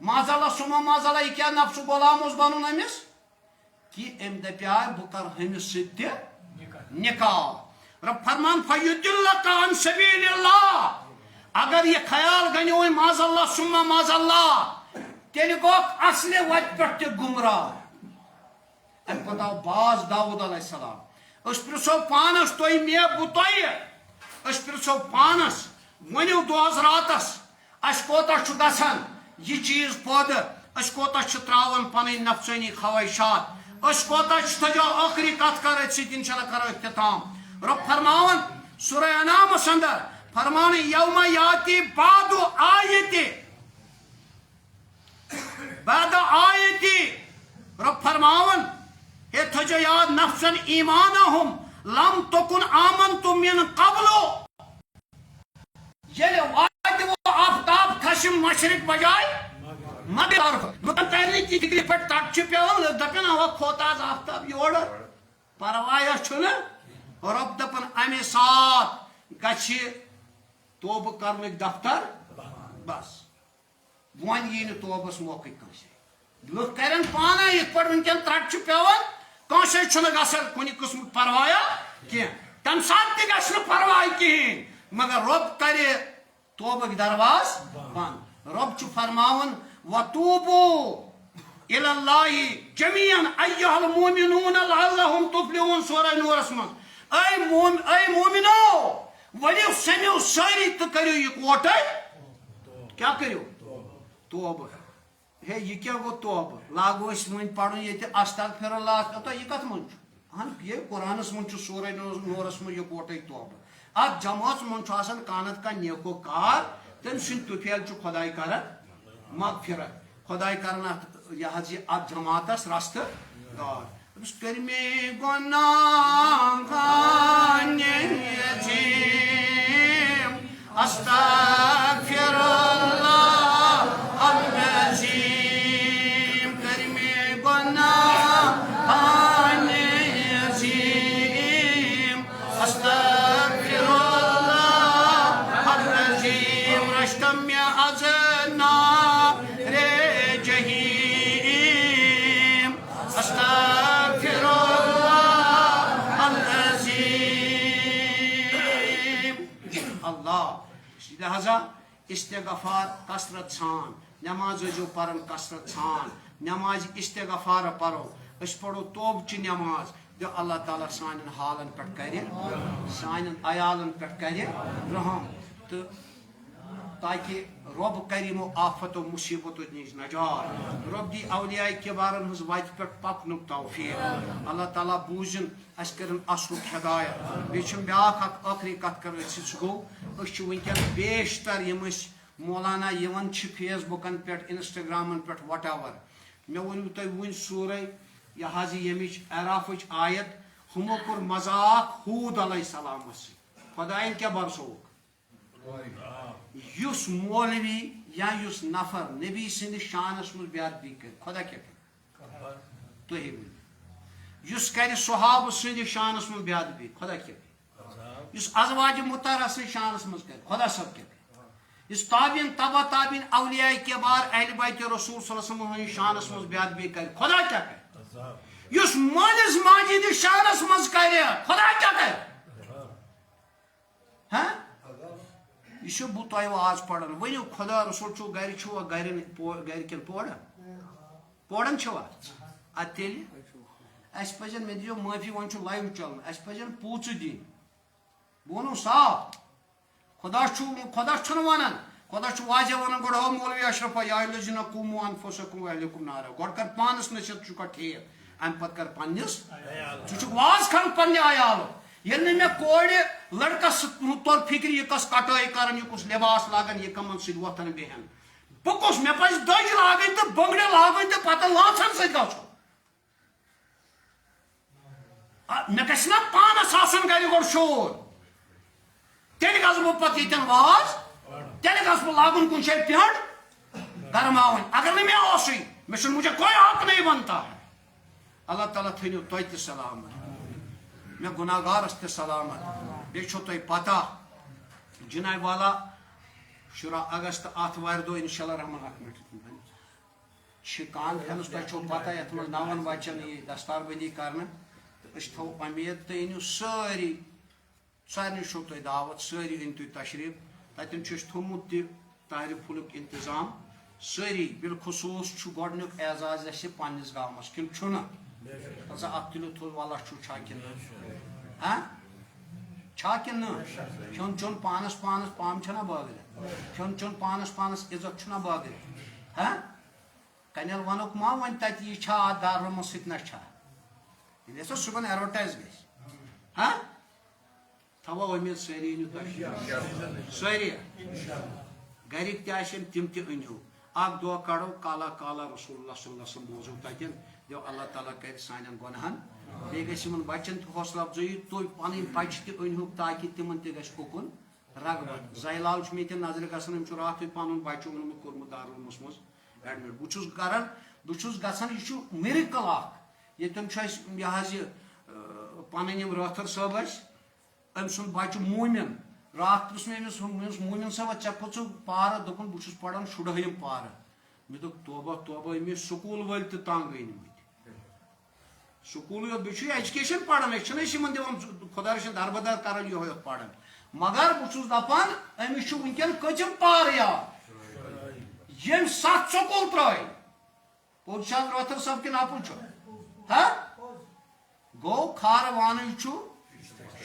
مازالہ سما مازالہ یہ کیا نفس غلام اس بنون امس کہ ام دپیا بہ کر ہمس سۭتۍ تہِ نکاح رب فرمان فیدلک عن سبیل اللہ اگر یہ خیال گنیو ماذ اللہ سما ماذ اللہ تیل گوک اصل وت پہ گمراہ ام پتہ آو باز داؤد علیہ السلام اس پرسو پانس تھی مے بہ تہ اس پرسو پانس ونیو دہس راتس اس کوتا گژھان یہ چیز پودٕ اس کوتا تراون پنٕنۍ نفسانی خواہشات اس کوتا تھجو آخری کت کر انشاءاللہ کرو اختتام رب فرماون سورہ انعام اندر فرمان یوم یاتی بعد آیتی بعد آیتی رب فرماون ہے تھجو یاد نفسن ایمانہم لم تکن آمنتم من قبلو یل وات وہ آفتاب کھشم مشرق بجائے مگر لکن پہلے کی ڈگری پہ تک پیون دپن ہوا کھوتاز آفتاب یور پروایا چھن رب دپن امی ساتھ گچھ توبہ کرنک دفتر بس ون یہ توبس موقع کنسے لوگ کرن پانا یہ پہ ونکن ترٹ پیون کنسے چھن گسن کن قسم پروایا کی تم سات تہ گھس پرواہ کہین مگر رب کرے توبہ درواز بند رب چھ فرماون وَتُوبُوا إِلَى اللَّهِ جَمِيعًا أَيُّهَا الْمُؤْمِنُونَ لَعَلَّهُمْ تُفْلِحُونَ سورہ نورس من اے مومنو ولو سمیو ساری تو کریو اکوٹے کیا کریو توبہ ہے یہ کیا گو توبہ لاگو اس من پڑھن یہ استغفر اللہ تو یہ کت من ہن یہ قرآن من سورہ نورس من اکوٹے توبہ اب جماعت من آسان کانت کا نیکو کار تم سن توفیل چھ خدائی کرن مغفرت خدائی کرنا یہ ات جماعتس رست دار اس کر میں گناہ استغفر اللہ العظیم کر میں گناہ عظیم استغفر اللہ العظیم رشتم ازنا لہذا استغفار کثرت سان نماز جو پرن کثرت سان نماز استغفار پرو اس پڑھو توب چ نماز جو اللہ تعالیٰ سان حالن پہ کرے سان عیالن پہ کرے رحم تو تاکہ رب کریمو آفت و مصیبت نش نجات رب دی اولیاء کبارن ہز وت پہ پکن توفیق اللہ تعالیٰ بوزن اس کرن اصلک ہدایت بیچم بیاکھ اک آخری کت کر سہ گو اس ونکن بیشتر یم مولانا یون فیس بکن پہ انسٹاگرامن پہ وٹ ایور مے ونو تہ ون سورہ یہ حاض یمچ اعرافچ آیت ہمو کور مذاق ہود علیہ السلام خدائن کیا برسوک یس مولوی یا یس نفر نبی سند شانس مز بیادبی کر خدا کیا کر تھی ون یس کر صحابہ سند شانس مز بیادبی خدا کیا کر یس ازواج مطہرہ سند شانس مز کر خدا سب کیا کر یس تابعین تبع تابعین اولیاء کبار اہل بیت رسول صلی اللہ علیہ وسلم شانس مز بیادبی کر خدا کیا کر یس مالس ماجد شانس مز کر خدا کیا کر ہاں یہ بہ تہ آز پڑھان ورنو خدا رسول چھو گر چھوا گر کن پورن چھوا ات تیل اس پزن مے دیو معافی ون چھو لائیو چلن اس پزن پوچھ دین بہ ونو صاف خدا چھن ونان خدا چھ واضح ونان گوڑ ہو مولوی اشرف یا الذین قوموا انفسکم واہلکم نارا گوڑ کر پانس نصیحت چھکا ٹھیک ام پت کر پنس ژٕ واز کھن پنہ عیالو یل مے کوڑ لڑکس تور فکر یہ کس کٹائی کرن یہ کس لباس لاگن یہ کمن سی وتھن بہن بہ کس مے پز دج لاگن تو بنگڑ لاگن تو پتہ لانچن سی گژھو مے گژھِ نا پانس آسن گرِ گۄڈٕ شور تیٚلہِ گژھٕ بہٕ پتہٕ ییٚتٮ۪ن واز تیٚلہِ گژھٕ بہٕ لاگُن کُنہِ جایہِ پٮ۪نٛڈ گرماوٕنۍ اگر نہٕ مےٚ اوسُے مےٚ چھُنہٕ مجھے کوئی حق نہیں بنتا ہے اللہ تعالیٰ تھٲینو تۄہہِ تہِ سلامت میں گناہ گارس تہ سلامت بیٚیہِ چھو تۄہہِ پتہ جناح والا 16 اگست آتھوارِ دۄہ انشاء اللہ رحمان اکھ منٹ چھ کانفرنس تۄہہِ چھو پتہ یتھ منٛز 9 بچن یہ دستار بندی کرنہٕ تہٕ أسۍ تھاوو امید تُہۍ أنِو سٲری سارنٕے چھو تۄہہِ دعوت سٲری أنۍ تُہۍ تشریف تتٮ۪ن چھُ اَسہِ تھوٚومُت تہِ طاہرِ پھُلُک انتظام سٲری بالخصوٗص چھُ گۄڈنیُک اعزاز اَسہِ پننِس گامس کِنہٕ چھُنہٕ ژٕ اکھ تُلِو تھوٚد وَلہ چھُ چھا کِنہٕ ہاں چھا کِنہٕ کھیوٚن چیوٚن پانس پانس پام چھنا بٲگرِتھ کھیوٚن چیوٚن پانس پانس عزت چھُنا بٲگرِتھ ہاں کنیل ونُکھ ما وۄنۍ تتہِ یہِ چھا اتھ دارالعلومس سۭتۍ نہ چھا ییٚلہِ ہسا صُبحن ایڈوَٹایز گژھِ ہاں تھوا امید ساری انیو تہ ساری گرک تم تم انیو اخ دہ کڑو کالا کالا رسول اللہ صلی اللہ علیہ وسلم موضوع تتن دیو اللہ تعالیٰ کر سان گنہن بیٚیہِ گژھِ یِمن بچن تہِ حوصلہ افزٲیی تُہۍ پنٕنۍ بچہِ تہِ أنۍہوٗکھ تاکہِ تِمن تہِ گژھِ اُکُن رغبت زایلال چھُ مےٚ تہِ نظرِ گژھان أمۍ چھُ راتھٕے پنُن بچہٕ اوٚنمُت کوٚرمُت دارالعلومس منٛز ایڈمِٹ بہٕ چھُس گژھان یہِ چھُ مِرِکل اکھ ییٚتٮ۪ن چھُ اَسہِ یہِ حظ یہِ پنٕنۍ یِم رٲتھر صٲب ٲسۍ أمۍ سُنٛد بچہٕ موٗمِن راتھ پرُژھ مےٚ أمِس موٗمِن صٲبا ژےٚ کھوٚژُکھ پارٕ دوٚپُن بہٕ چھُس پران شُرہٲیِم پارٕ مےٚ دوٚپ توبہ توبہ أمۍ سکوٗل وٲلۍ تہِ تنگ گٔے نٔمٕتۍ سکوٗلٕے یوت بیٚیہِ چھُ ایجوکیشن پران أسۍ چھِنہٕ أسۍ یِمن دِوان خۄدا رٔچھِنۍ دربدر کران یِہوے یوت پران مگر بہٕ چھُس دپان أمِس چھُ وٕنکیٚن کٔژِم پارٕ یاد ییٚمۍ 7 سکوٗل ترٛٲے پوٚز چھِ حظ رٲتھر صٲب کِنہٕ اَپُز چھُ ہا گوٚو کھارٕ وانٕے چھُ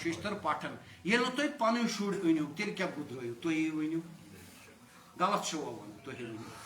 شیشتٕر پٹھن ییٚلہِ نہٕ تُہۍ پنٕنۍ شُرۍ أنِو تیٚلہِ کیٛاہ گُدرٲیِو تُہی ؤنِو غلط چھُوا وَنُن تُہی ؤنِو